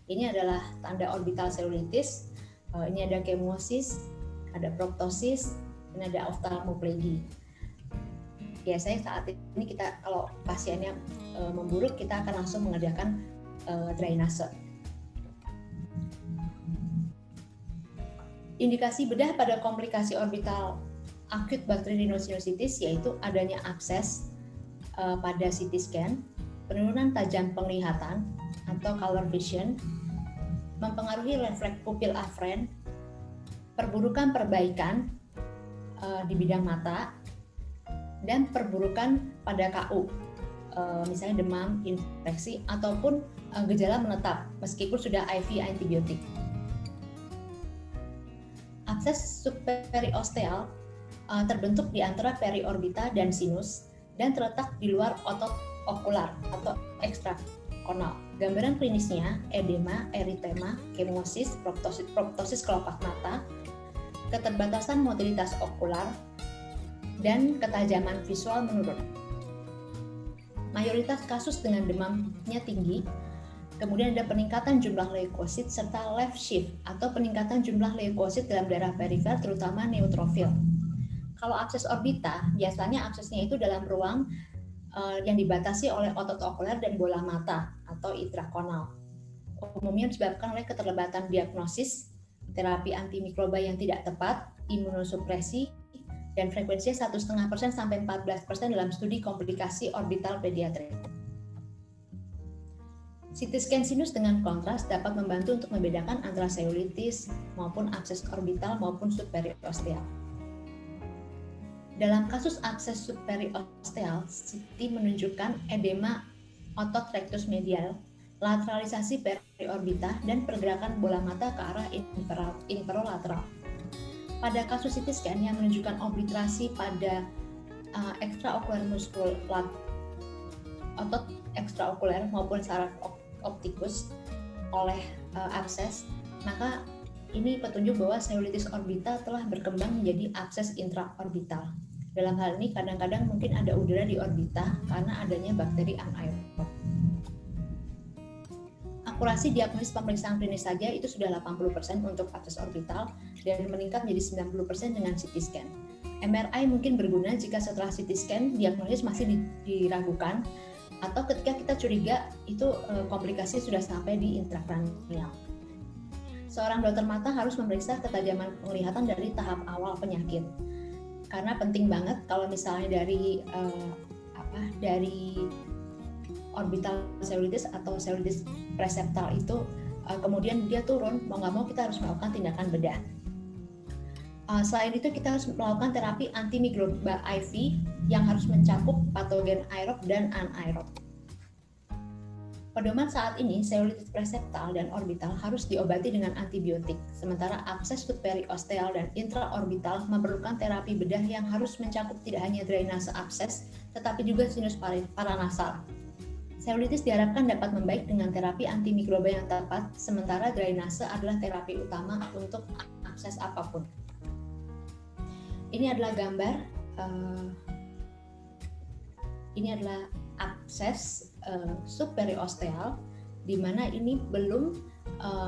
Ini adalah tanda orbital cellulitis, ini ada kemosis, ada proptosis, dan ada oftalmoplegi. Biasanya saat ini kita kalau pasiennya memburuk, kita akan langsung mengerjakan drainase. Indikasi bedah pada komplikasi orbital acute bakteri rhinosinusitis yaitu adanya abses pada CT scan, penurunan tajam penglihatan atau color vision, mempengaruhi refleks pupil afren, perburukan perbaikan di bidang mata, dan perburukan pada KU, misalnya demam, infeksi, ataupun gejala menetap meskipun sudah IV antibiotik. Abses superiosteal terbentuk di antara periorbita dan sinus dan terletak di luar otot okular atau ekstrakonal. Gambaran klinisnya edema, eritema, kemosis, proptosis kelopak mata, keterbatasan motilitas okular, dan ketajaman visual menurun. Mayoritas kasus dengan demamnya tinggi, kemudian ada peningkatan jumlah leukosit serta left shift atau peningkatan jumlah leukosit dalam daerah perifer terutama neutrofil. Kalau abses orbita, biasanya absesnya itu dalam ruang yang dibatasi oleh otot okuler dan bola mata atau intrakonal. Umumnya disebabkan oleh keterlambatan diagnosis, terapi antimikroba yang tidak tepat, imunosupresi, dan frekuensinya 1,5% sampai 14% dalam studi komplikasi orbital pediatrik. CT scan sinus dengan kontras dapat membantu untuk membedakan antara seulitis maupun abses orbital maupun superiosteal. Dalam kasus abses superiosteal, CT menunjukkan edema otot rectus medial, lateralisasi periorbita, dan pergerakan bola mata ke arah inferolateral. Pada kasus CT scan yang menunjukkan obliterasi pada extraocular muscle otot ekstraokuler maupun saraf optikus oleh abses, maka ini petunjuk bahwa seulitis orbita telah berkembang menjadi abses intraorbital. Dalam hal ini kadang-kadang mungkin ada udara di orbita karena adanya bakteri anaerob. Akurasi diagnosis pemeriksaan klinis saja itu sudah 80% untuk abses orbital dan meningkat menjadi 90% dengan CT scan. MRI mungkin berguna jika setelah CT scan diagnosis masih diragukan atau ketika kita curiga itu komplikasi sudah sampai di intrakranial. Seorang dokter mata harus memeriksa ketajaman penglihatan dari tahap awal penyakit. Karena penting banget kalau misalnya dari orbital seulitis atau seulitis preseptal itu kemudian dia turun, mau nggak mau kita harus melakukan tindakan bedah. Selain itu kita harus melakukan terapi antimikroba IV yang harus mencakup patogen aerob dan anaerob. Pedoman saat ini seulitis preseptal dan orbital harus diobati dengan antibiotik, sementara abses superiosteal dan intraorbital memerlukan terapi bedah yang harus mencakup tidak hanya drainase abses, tetapi juga sinus paranasal. Seulitis diharapkan dapat membaik dengan terapi antimikroba yang tepat, sementara drainase adalah terapi utama untuk abses apapun. Ini adalah gambar, ini adalah abses superiosteal, di mana ini belum,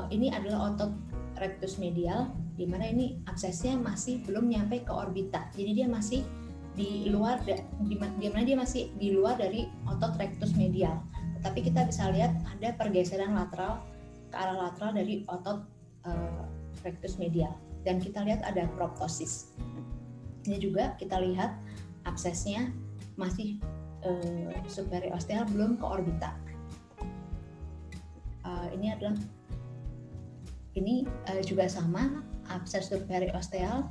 ini adalah otot rectus medial, di mana ini absesnya masih belum nyampe ke orbita, jadi dia masih di luar, di mana dia masih di luar dari otot rectus medial. Tetapi kita bisa lihat ada pergeseran lateral ke arah lateral dari otot rectus medial, dan kita lihat ada proptosis. Ini juga kita lihat absesnya masih superiosteal, belum ke orbita. Ini juga sama, abses superiosteal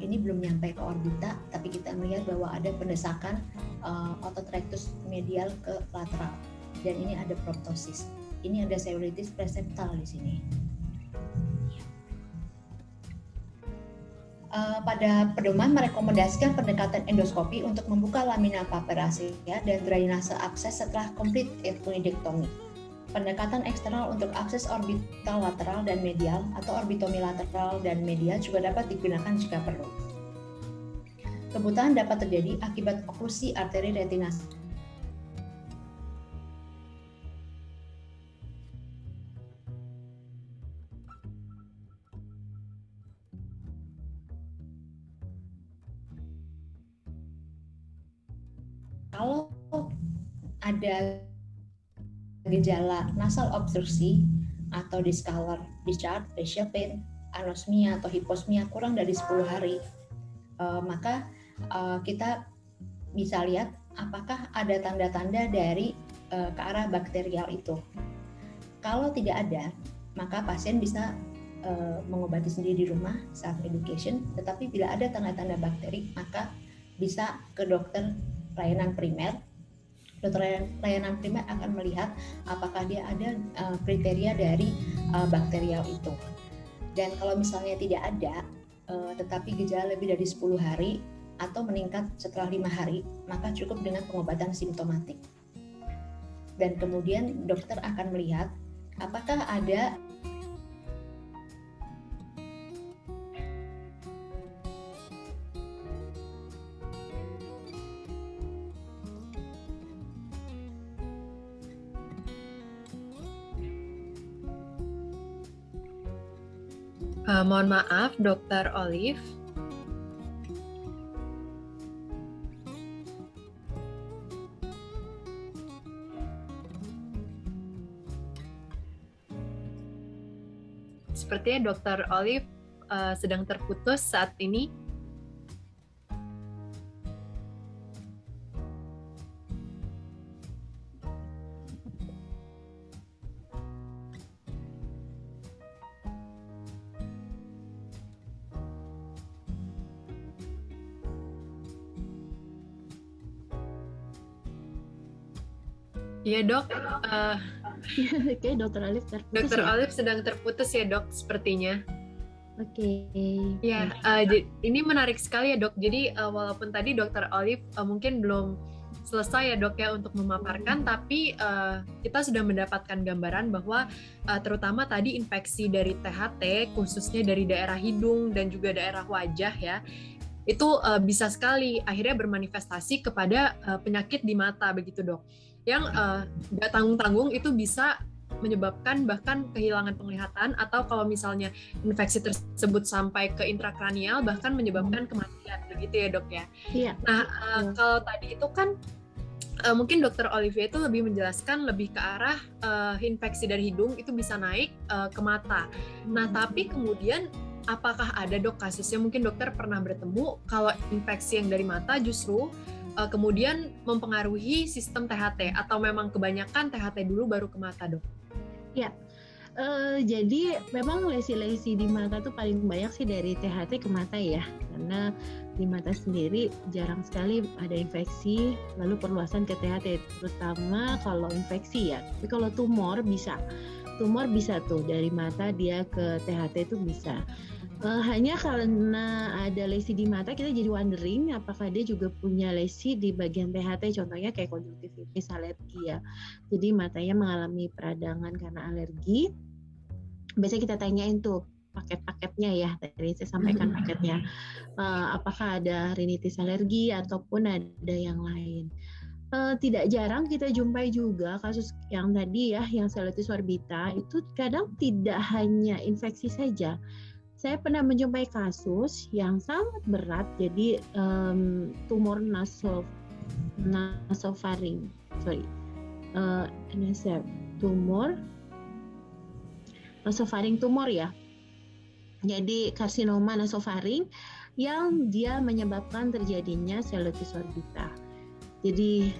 ini belum nyampe ke orbita, tapi kita melihat bahwa ada pendesakan otot rectus medial ke lateral, dan ini ada proptosis. Ini ada seulitis preseptal di sini. Pada pedoman merekomendasikan pendekatan endoskopi untuk membuka lamina paparacea dan drainase abses setelah complete epidektomi. Pendekatan eksternal untuk abses orbital lateral dan medial atau orbitomi lateral dan medial juga dapat digunakan jika perlu. Kebutaan dapat terjadi akibat oklusi arteri retina. Kalau ada gejala nasal obstruksi atau discolor, discharge, facial pain, anosmia atau hiposmia kurang dari 10 hari, maka kita bisa lihat apakah ada tanda-tanda dari ke arah bakterial itu. Kalau tidak ada, maka pasien bisa mengobati sendiri di rumah self education. Tetapi bila ada tanda-tanda bakteri, maka bisa ke dokter layanan primer. Dokter layanan primer akan melihat apakah dia ada kriteria dari bakterial itu. Dan kalau misalnya tidak ada, tetapi gejala lebih dari 10 hari atau meningkat setelah 5 hari, maka cukup dengan pengobatan simptomatik. Dan kemudian dokter akan melihat apakah ada mohon maaf, Dr. Olive. Sepertinya Dr. Olive sedang terputus saat ini. Iya dok, Oke, Dokter Alif terputus Dr. ya? Olive sedang terputus ya dok sepertinya. Oke. Ya, ini menarik sekali ya dok. Jadi walaupun tadi Dr. Olive mungkin belum selesai ya dok ya untuk memaparkan, tapi kita sudah mendapatkan gambaran bahwa terutama tadi infeksi dari THT, khususnya dari daerah hidung dan juga daerah wajah ya, itu bisa sekali akhirnya bermanifestasi kepada penyakit di mata begitu dok. Yang nggak tanggung-tanggung itu bisa menyebabkan bahkan kehilangan penglihatan, atau kalau misalnya infeksi tersebut sampai ke intrakranial bahkan menyebabkan kematian begitu ya dok ya. Iya. Nah kalau tadi itu kan mungkin Dr. Olivia itu lebih menjelaskan lebih ke arah infeksi dari hidung itu bisa naik ke mata. Nah tapi kemudian apakah ada dok kasusnya mungkin dokter pernah bertemu kalau infeksi yang dari mata justru kemudian mempengaruhi sistem THT, atau memang kebanyakan THT dulu baru ke mata dok? Ya, jadi memang lesi-lesi di mata tuh paling banyak sih dari THT ke mata ya, karena di mata sendiri jarang sekali ada infeksi lalu perluasan ke THT, terutama kalau infeksi ya. Tapi kalau tumor bisa tuh dari mata dia ke THT itu bisa. Hanya karena ada lesi di mata kita jadi wondering apakah dia juga punya lesi di bagian THT, contohnya kayak konjungtivitis alergi ya. Jadi matanya mengalami peradangan karena alergi. Biasanya kita tanyain tuh paket-paketnya ya, tadi saya sampaikan paketnya. Apakah ada rinitis alergi ataupun ada yang lain. Tidak jarang kita jumpai juga kasus yang tadi ya, yang cellulitis orbita itu kadang tidak hanya infeksi saja. Saya pernah menjumpai kasus yang sangat berat, jadi tumor nasofaring, tumor nasofaring tumor ya. Jadi karsinoma nasofaring yang dia menyebabkan terjadinya cellulitis orbita. Jadi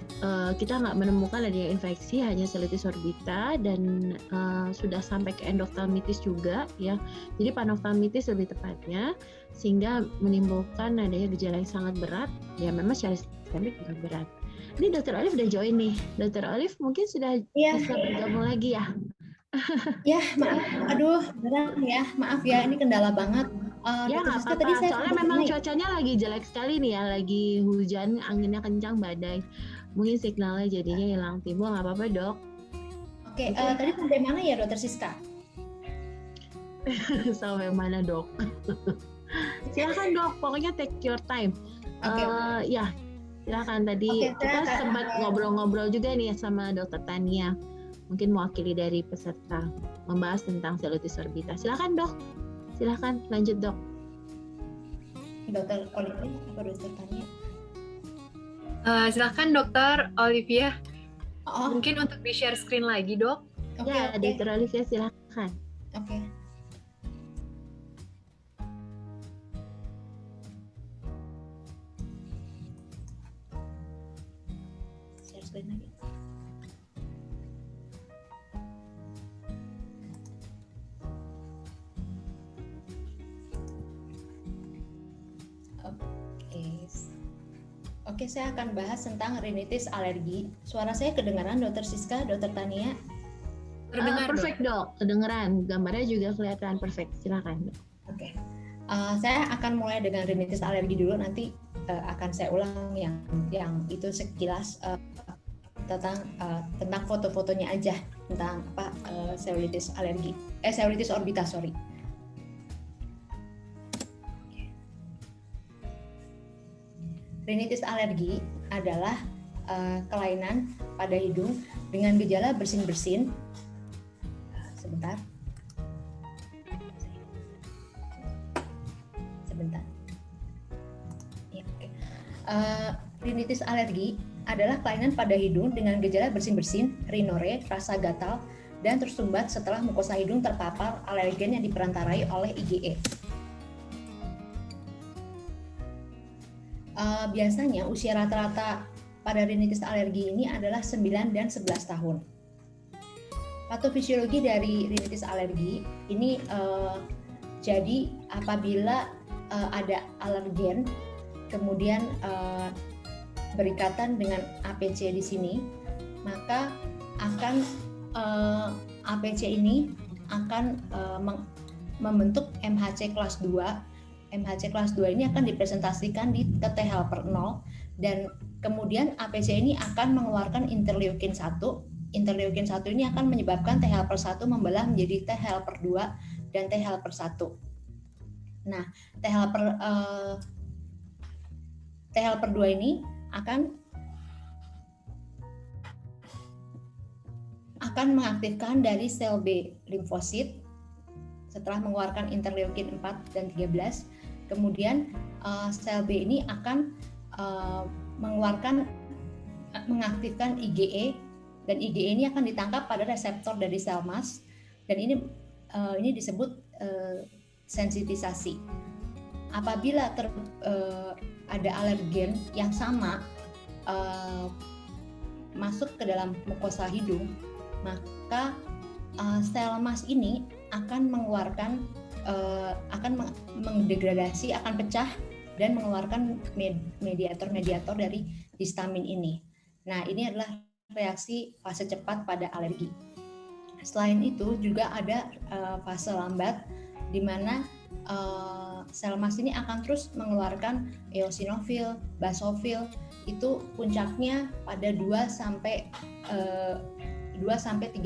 kita nggak menemukan adanya infeksi, hanya cellulitis orbita, dan sudah sampai ke endoftalmitis juga ya. Jadi panoftalmitis lebih tepatnya, sehingga menimbulkan adanya gejala yang sangat berat. Ya memang secara sistemik juga berat. Ini Dr. Olive udah join nih. Dr. Olive mungkin sudah bisa bergabung lagi ya. Ya maaf, aduh beneran ya, maaf ya, ini kendala banget. Ya nggak apa-apa, soalnya memang cuacanya lagi jelek sekali nih ya, lagi hujan, anginnya kencang, badai. Mungkin signalnya jadinya hilang. Timbul, nggak apa-apa dok. Oke. Tadi sampai mana ya Dokter Siska? Sampai mana dok? Silakan dok, pokoknya take your time. Ya, silakan. Tadi kita sempat ngobrol-ngobrol juga nih sama Dokter Tania, mungkin mewakili dari peserta, membahas tentang cellulitis orbita. Silakan dok. Silahkan lanjut dok. Dokter Olivia apa Dokter Tania? Silahkan Dokter Olivia. Mungkin untuk di share screen lagi dok. Ya, Dokter Olivia silahkan. Oke. Share screen lagi. Oke, saya akan bahas tentang rinitis alergi. Suara saya kedengaran, Dokter Siska, Dokter Tania? Terdengar perfect dok, kedengeran. Gambarnya juga kelihatan perfect. Silakan dok. Oke. Saya akan mulai dengan rinitis alergi dulu. Nanti akan saya ulang yang itu sekilas tentang foto-fotonya aja tentang cellulitis alergi. Cellulitis orbita, sorry. Rinitis alergi adalah kelainan pada hidung dengan gejala bersin-bersin. Sebentar. Ya, okay. Rinitis alergi adalah kelainan pada hidung dengan gejala bersin-bersin, rhinore, rasa gatal, dan tersumbat setelah mukosa hidung terpapar alergen yang diperantarai oleh IgE. Biasanya usia rata-rata pada rinitis alergi ini adalah 9 dan 11 tahun. Patofisiologi dari rinitis alergi ini jadi apabila ada alergen kemudian berikatan dengan APC di sini, maka akan APC ini akan membentuk MHC kelas 2. MHC kelas 2 ini akan dipresentasikan di T helper 0 dan kemudian APC ini akan mengeluarkan interleukin 1. Interleukin 1 ini akan menyebabkan T helper 1 membelah menjadi T helper 2 dan T helper 1. Nah, T helper 2 ini akan mengaktifkan dari sel B limfosit setelah mengeluarkan interleukin 4 dan 13. Kemudian sel B ini akan mengaktifkan IgE dan IgE ini akan ditangkap pada reseptor dari sel mast dan ini disebut sensitisasi. Apabila ada alergen yang sama masuk ke dalam mukosa hidung, maka sel mast ini akan mengeluarkan mendegradasi, akan pecah dan mengeluarkan mediator-mediator dari histamin ini. Nah, ini adalah reaksi fase cepat pada alergi. Selain itu juga ada fase lambat di mana sel mast ini akan terus mengeluarkan eosinofil, basofil. Itu puncaknya pada 2 sampai 3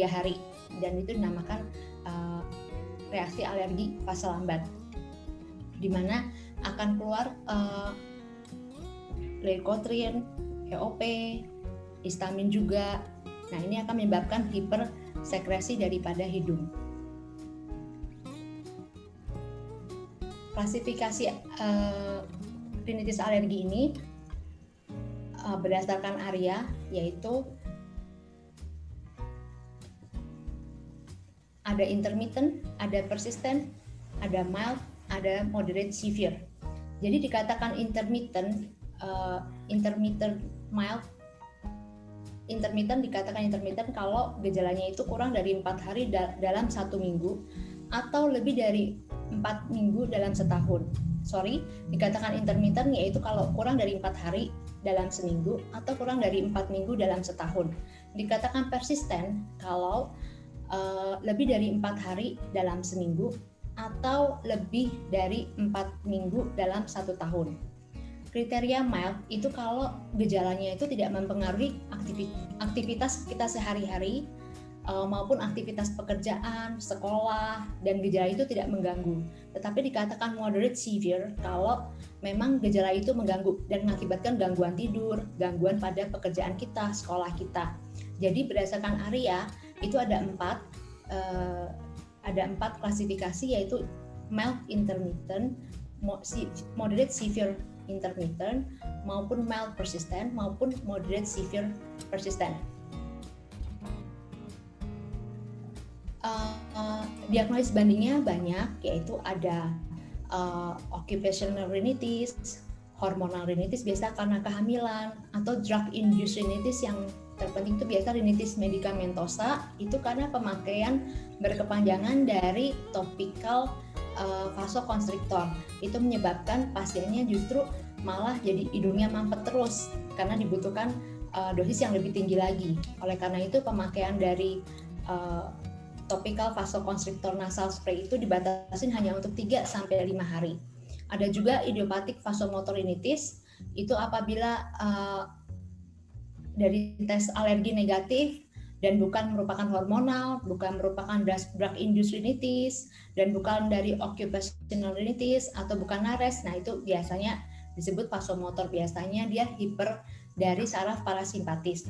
hari dan itu dinamakan reaksi alergi fase lambat, di mana akan keluar leukotriene, EOP, histamin juga. Nah, ini akan menyebabkan hipersekresi daripada hidung. Klasifikasi rinitis alergi ini berdasarkan area, yaitu ada intermittent, ada persistent, ada mild, ada moderate severe. Jadi dikatakan intermittent, mild, intermittent dikatakan intermittent kalau gejalanya itu kurang dari 4 hari dalam 1 minggu atau lebih dari 4 minggu dalam setahun. Dikatakan intermittent yaitu kalau kurang dari 4 hari dalam seminggu atau kurang dari 4 minggu dalam setahun. Dikatakan persisten kalau lebih dari 4 hari dalam seminggu atau lebih dari 4 minggu dalam 1 tahun. Kriteria mild itu kalau gejalanya itu tidak mempengaruhi aktivitas kita sehari-hari maupun aktivitas pekerjaan, sekolah, dan gejala itu tidak mengganggu. Tetapi dikatakan moderate severe kalau memang gejala itu mengganggu dan mengakibatkan gangguan tidur, gangguan pada pekerjaan kita, sekolah kita. Jadi berdasarkan area itu ada 4 klasifikasi, yaitu mild intermittent, moderate severe intermittent, maupun mild persistent, maupun moderate severe persistent. Diagnosis bandingnya banyak, yaitu ada occupational rhinitis, hormonal rhinitis biasa karena kehamilan, atau drug induced rhinitis yang terpenting itu biasa rhinitis medikamentosa, itu karena pemakaian berkepanjangan dari topical vasokonstriktor. Itu menyebabkan pasiennya justru malah jadi hidungnya mampet terus karena dibutuhkan dosis yang lebih tinggi lagi. Oleh karena itu pemakaian dari topical vasokonstriktor nasal spray itu dibatasin hanya untuk 3-5 hari. Ada juga idiopathic vasomotor rhinitis, itu apabila dari tes alergi negatif dan bukan merupakan hormonal, bukan merupakan drug induced rhinitis, dan bukan dari occupational rhinitis atau bukan nares. Nah, itu biasanya disebut vasomotor, biasanya dia hiper dari saraf parasimpatis.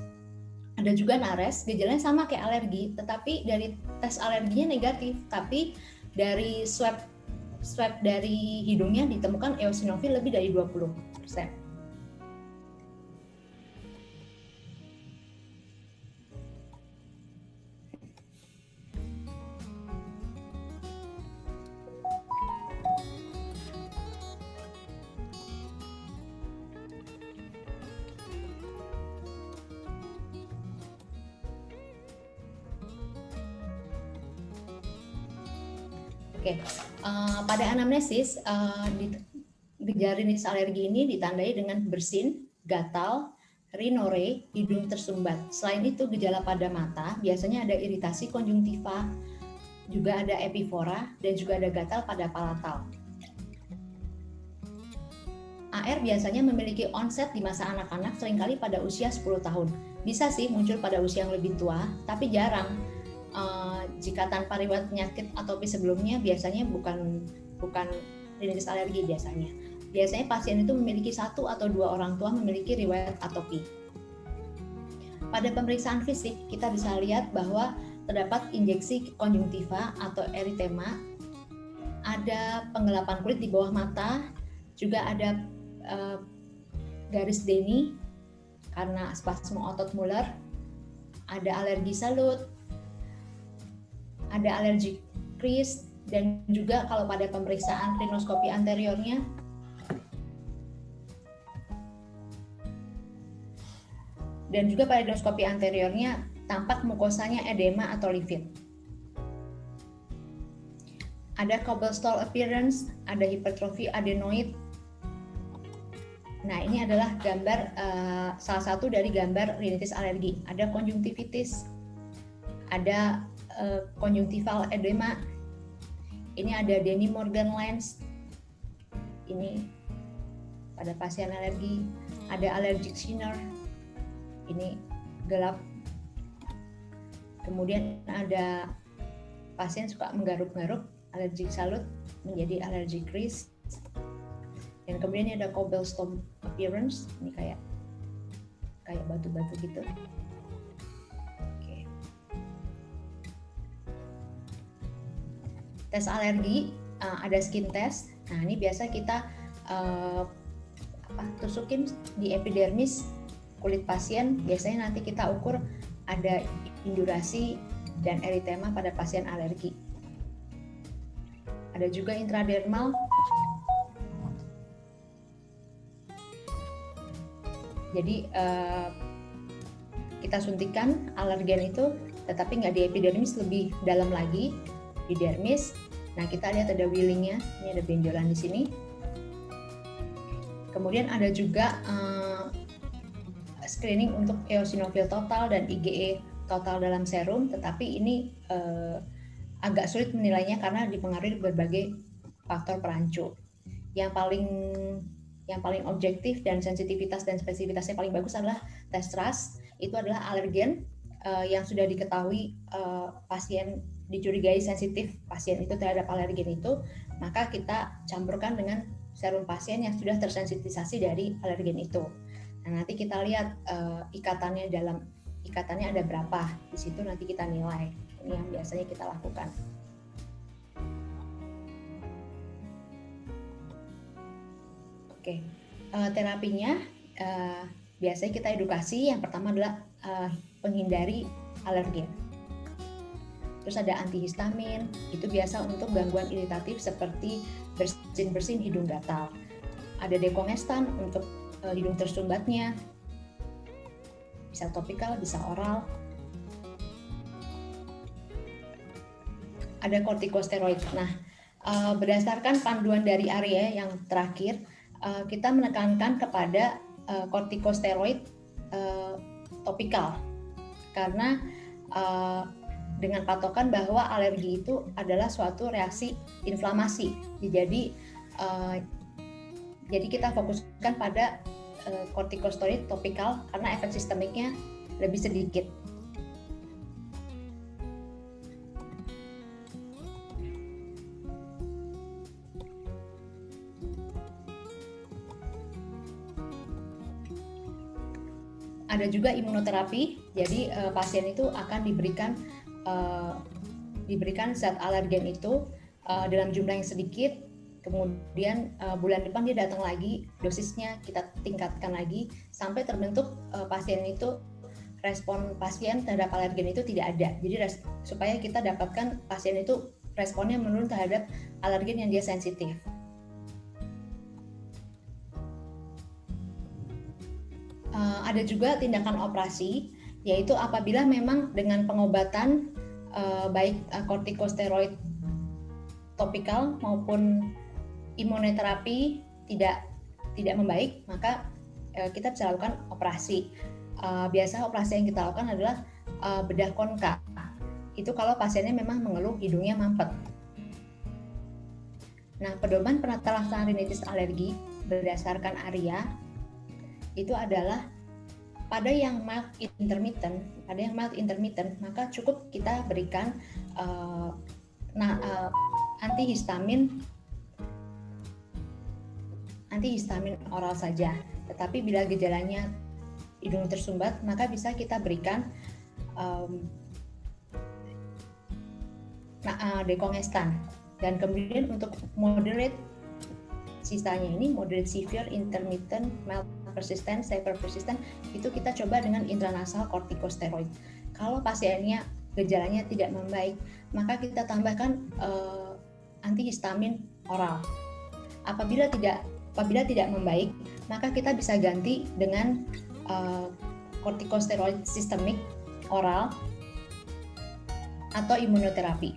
Ada juga nares, gejalanya sama kayak alergi, tetapi dari tes alerginya negatif, tapi dari swab dari hidungnya ditemukan eosinofil lebih dari 20%. Oke, pada anamnesis gejala rinitis alergi ini ditandai dengan bersin, gatal, rhinore, hidung tersumbat. Selain itu gejala pada mata biasanya ada iritasi konjungtiva, juga ada epifora dan juga ada gatal pada palatal. AR biasanya memiliki onset di masa anak-anak seringkali pada usia 10 tahun. Bisa sih muncul pada usia yang lebih tua, tapi jarang. Jika tanpa riwayat penyakit atopi sebelumnya biasanya bukan rinitis alergi biasanya. Biasanya pasien itu memiliki 1 atau 2 orang tua memiliki riwayat atopi. Pada pemeriksaan fisik kita bisa lihat bahwa terdapat injeksi konjungtiva atau eritema, ada penggelapan kulit di bawah mata, juga ada garis Denny karena spasme otot Muller, ada alergi salut, ada alergi kris, dan juga kalau pada pemeriksaan rinoskopi anteriornya tampak mukosanya edema atau livid. Ada cobblestone appearance, ada hipertrofi adenoid. Nah, ini adalah gambar salah satu dari gambar rinitis alergi. Ada konjungtivitis, ada konjungtival edema. Ini ada Denny Morgan lens. Ini pada pasien alergi. Ada allergic shiner. Ini gelap. Kemudian ada pasien suka menggaruk-garuk, allergic salut menjadi allergic kris. Dan kemudian ini ada cobblestone appearance, ini kayak batu-batu gitu. Oke. Tes alergi, ada skin test. Nah, ini biasa kita tusukin di epidermis kulit pasien. Biasanya nanti kita ukur ada indurasi dan eritema pada pasien alergi. Ada juga intradermal. Jadi kita suntikan alergen itu, tetapi nggak di epidermis, lebih dalam lagi di dermis. Nah, kita lihat ada wheelingnya, ini ada benjolan di sini. Kemudian ada juga screening untuk eosinofil total dan IgE total dalam serum, tetapi ini agak sulit menilainya karena dipengaruhi berbagai faktor perancu. Yang paling objektif dan sensitivitas dan spesifitasnya paling bagus adalah tes TRUST. Itu adalah alergen yang sudah diketahui pasien dicurigai sensitif pasien itu terhadap alergen itu, maka kita campurkan dengan serum pasien yang sudah tersensitisasi dari alergen itu. Nah, nanti kita lihat ikatannya ada berapa. Di situ nanti kita nilai. Ini yang biasanya kita lakukan. Oke, terapinya biasanya kita edukasi. Yang pertama adalah menghindari alergen. Terus ada antihistamin, itu biasa untuk gangguan iritatif seperti bersin-bersin hidung gatal. Ada dekongestan untuk hidung tersumbatnya, bisa topikal, bisa oral. Ada kortikosteroid. Nah, berdasarkan panduan dari area yang terakhir, kita menekankan kepada kortikosteroid topikal karena dengan patokan bahwa alergi itu adalah suatu reaksi inflamasi. Jadi kita fokuskan pada kortikosteroid topikal karena efek sistemiknya lebih sedikit. Ada juga imunoterapi, jadi pasien itu akan diberikan zat alergen itu dalam jumlah yang sedikit, kemudian bulan depan dia datang lagi, dosisnya kita tingkatkan lagi sampai terbentuk pasien itu respon pasien terhadap alergen itu tidak ada. Jadi supaya kita dapatkan pasien itu responnya menurun terhadap alergen yang dia sensitif. Ada juga tindakan operasi, yaitu apabila memang dengan pengobatan baik kortikosteroid topikal maupun imunoterapi tidak membaik, maka kita bisa lakukan operasi. Biasa operasi yang kita lakukan adalah bedah konka. Itu kalau pasiennya memang mengeluh hidungnya mampet. Nah, pedoman penata laksana rinitis alergi berdasarkan ARIA itu adalah pada yang mild intermittent, maka cukup kita berikan antihistamin oral saja. Tetapi bila gejalanya hidung tersumbat, maka bisa kita berikan dekongestan. Dan kemudian untuk moderate, sisanya ini moderate severe, intermittent, mild persistent, severe persistent, itu kita coba dengan intranasal corticosteroid. Kalau pasiennya gejalanya tidak membaik, maka kita tambahkan antihistamin oral. Apabila tidak membaik, maka kita bisa ganti dengan corticosteroid sistemik oral atau imunoterapi.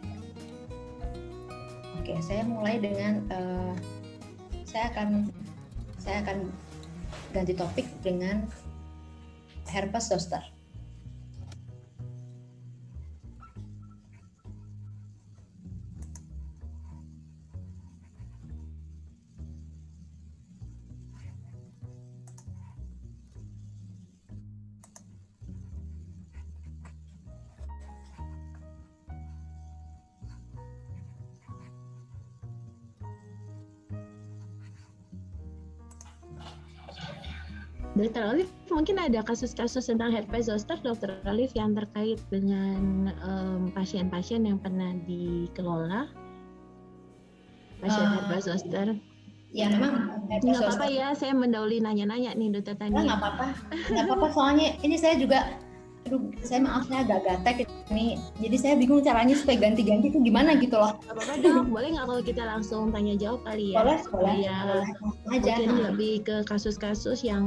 Oke, saya mulai dengan saya akan ganti topik dengan herpes zoster. Dr. Olive, mungkin ada kasus-kasus tentang herpes zoster, Dr. Olive, yang terkait dengan pasien-pasien yang pernah dikelola pasien herpes zoster? Ya, memang nggak apa-apa ya, saya mendahului nanya-nanya nih, Dr. Tania. Nggak apa-apa. Soalnya ini saya juga, saya agak gatek ini, jadi saya bingung caranya supaya ganti-ganti itu gimana gitu loh. Nggak apa-apa dong, boleh nggak kalau kita langsung tanya jawab kali ya? Boleh aja. Mungkin lebih ke kasus-kasus yang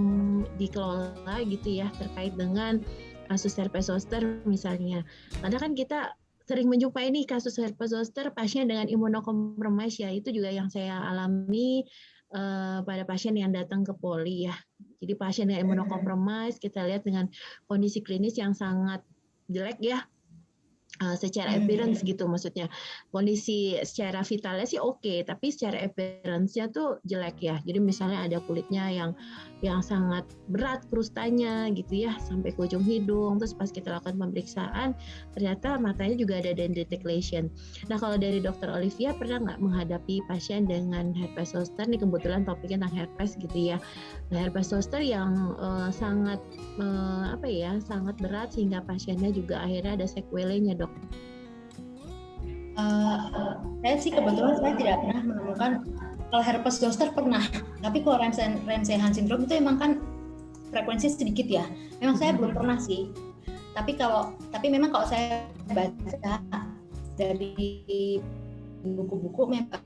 dikelola gitu ya, terkait dengan kasus herpes zoster misalnya. Karena kan kita sering menjumpai nih kasus herpes zoster pasien dengan imunokompromis ya, itu juga yang saya alami pada pasien yang datang ke poli ya. Jadi pasien dengan imunokompromis kita lihat dengan kondisi klinis yang sangat jelek ya, secara appearance gitu, maksudnya kondisi secara vitalnya sih oke, tapi secara appearance-nya tuh jelek ya. Jadi misalnya ada kulitnya yang sangat berat krustanya gitu ya, sampai ke ujung hidung. Terus pas kita lakukan pemeriksaan ternyata matanya juga ada dendritic lesion. Nah, kalau dari Dr. Olivia pernah nggak menghadapi pasien dengan herpes zoster? Nih kebetulan topiknya tentang herpes gitu ya. Nah, herpes zoster yang sangat sangat berat sehingga pasiennya juga akhirnya ada sequelae-nya, Dok. Saya sih kebetulan saya tidak pernah menemukan. Kalau herpes zoster pernah, tapi kalau Ramsay-Hunt syndrome itu emang kan frekuensi sedikit ya. Memang saya belum pernah sih. Tapi memang kalau saya baca dari buku-buku memang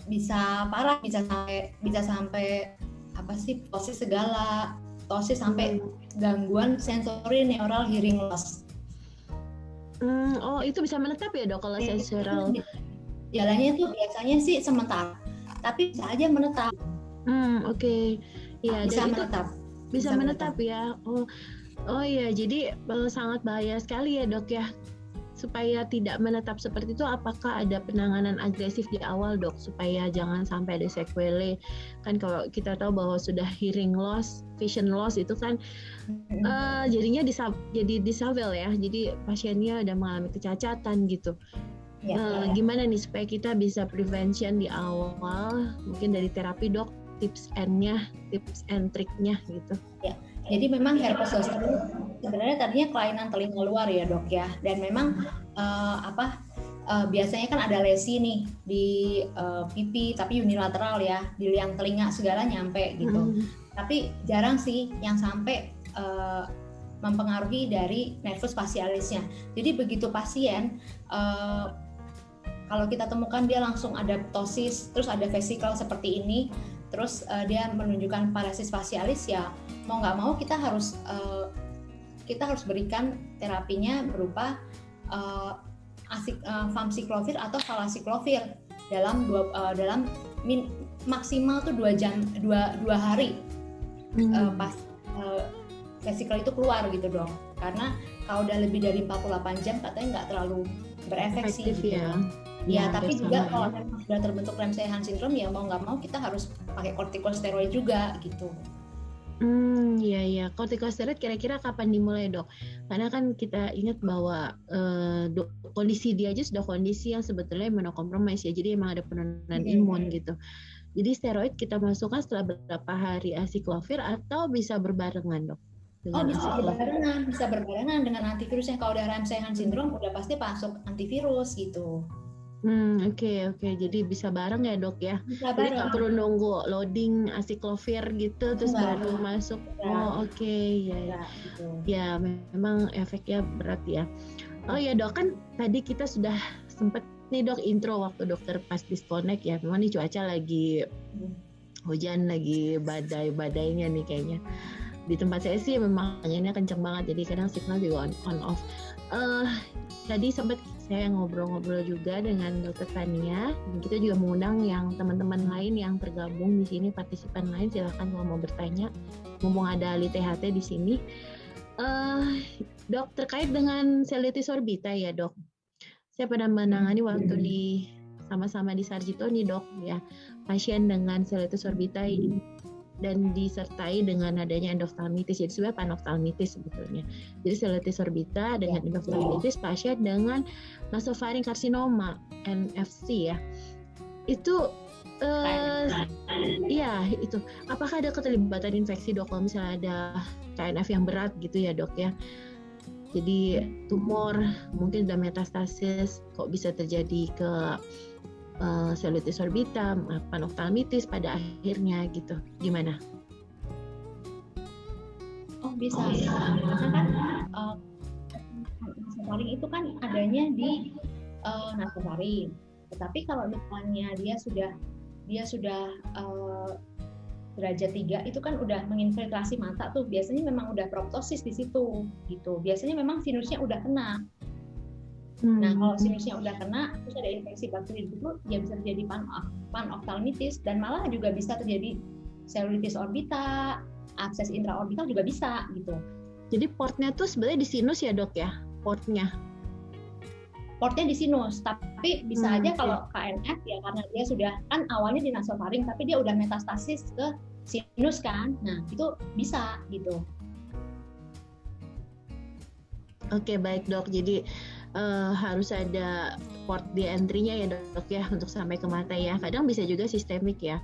bisa parah, bisa sampai apa sih, ptosis segala, ptosis sampai gangguan sensori neural hearing loss. Oh, itu bisa menetap ya, Dok, kalau sensorial? Jalannya itu biasanya sih sementara, tapi bisa aja menetap. Oke. Ya, bisa menetap ya. Oh iya, jadi sangat bahaya sekali ya, Dok ya. Supaya tidak menetap seperti itu, apakah ada penanganan agresif di awal, Dok, supaya jangan sampai ada sequelae? Kan kalau kita tahu bahwa sudah hearing loss, vision loss itu kan jadinya jadi disable ya. Jadi pasiennya udah mengalami kecacatan gitu. Gimana nih supaya kita bisa prevention di awal? Mungkin dari terapi, Dok, tips and triknya gitu. Ya. Jadi memang herpes zoster sebenarnya tadinya kelainan telinga luar ya, Dok ya. Dan memang biasanya kan ada lesi nih di pipi, tapi unilateral ya, di liang telinga segala nyampe gitu. Tapi jarang sih yang sampai mempengaruhi dari nervus facialisnya. Jadi begitu pasien kalau kita temukan dia langsung ada ptosis, terus ada vesikel seperti ini, terus dia menunjukkan parasis facialis, ya mau nggak mau kita harus berikan terapinya berupa famciclovir atau valacyclovir dalam maksimal tuh 2 jam 2 hari pas vesikel itu keluar gitu dong. Karena kalau udah lebih dari 48 jam katanya nggak terlalu berefek sih Efektif gitu. ya. Ya, tapi juga sama kalau ya. memang sudah terbentuk Ramsay-Hunt syndrome ya mau nggak mau kita harus pakai kortikosteroid juga gitu. Iya. Kortikosteroid kira-kira kapan dimulai, Dok? Karena kan kita ingat bahwa kondisi dia aja sudah kondisi yang sebetulnya imunokompromis ya. Jadi emang ada penurunan imun gitu. Jadi steroid kita masukkan setelah berapa hari asiklovir atau bisa berbarengan, Dok? Bisa berbarengan dengan antivirusnya. Kalau udah Ramsay-Hunt syndrome udah pasti masuk antivirus gitu. Oke. Jadi bisa bareng ya, Dok ya. Bisa Jadi bareng. nggak perlu nunggu loading asiklovir gitu terus baru masuk. Oke. Ya. Gitu. Ya, memang efeknya berat ya. Oh ya, Dok, kan tadi kita sudah sempat nih, Dok, intro waktu dokter pas disconnect ya. Memang nih cuaca lagi hujan, lagi badai-badainya nih kayaknya. Di tempat saya sih memang anginnya kenceng banget, jadi kadang signal juga on off. Tadi sempat saya ngobrol-ngobrol juga dengan Dokter Tania, dan kita juga mengundang yang teman-teman lain yang tergabung di sini, partisipan lain, silakan kalau mau bertanya. Mumpung ada ahli THT di sini. Dok, terkait dengan cellulitis orbita ya, Dok. Saya pernah menangani waktu sama-sama di Sarjito nih, Dok, ya, pasien dengan cellulitis orbita dan disertai dengan adanya endoftalmitis. Jadi sebenarnya panoftalmitis sebetulnya. Jadi cellulitis orbita dengan endoftalmitis, pasien dengan nasofaring karsinoma NFC ya. Itu itu. Apakah ada keterlibatan infeksi, Dok, kalau misalnya ada KNF yang berat gitu ya, Dok ya? Jadi tumor mungkin sudah metastasis, kok bisa terjadi ke cellulitis orbita, panoftalmitis pada akhirnya gitu. Gimana? Bisa. Karena kan nasofaring itu kan adanya di nasofaring. Tetapi kalau misalnya dia sudah derajat 3 itu kan udah menginfiltrasi mata tuh, biasanya memang udah proptosis di situ gitu. Biasanya memang sinusnya udah kena. Nah, kalau sinusnya udah kena, terus ada infeksi bakteri itu, ya bisa terjadi panoftalmitis dan malah juga bisa terjadi cellulitis orbita, abses intraorbital juga bisa gitu. Jadi portnya tuh sebenarnya di sinus ya, Dok ya? Portnya di sinus, tapi bisa aja kalau KNF ya karena dia sudah kan awalnya di nasofaring, tapi dia udah metastasis ke sinus kan, nah itu bisa gitu. Oke, baik, Dok. Jadi harus ada port di entry-nya ya, Dok ya, untuk sampai ke mata ya. Kadang bisa juga sistemik ya.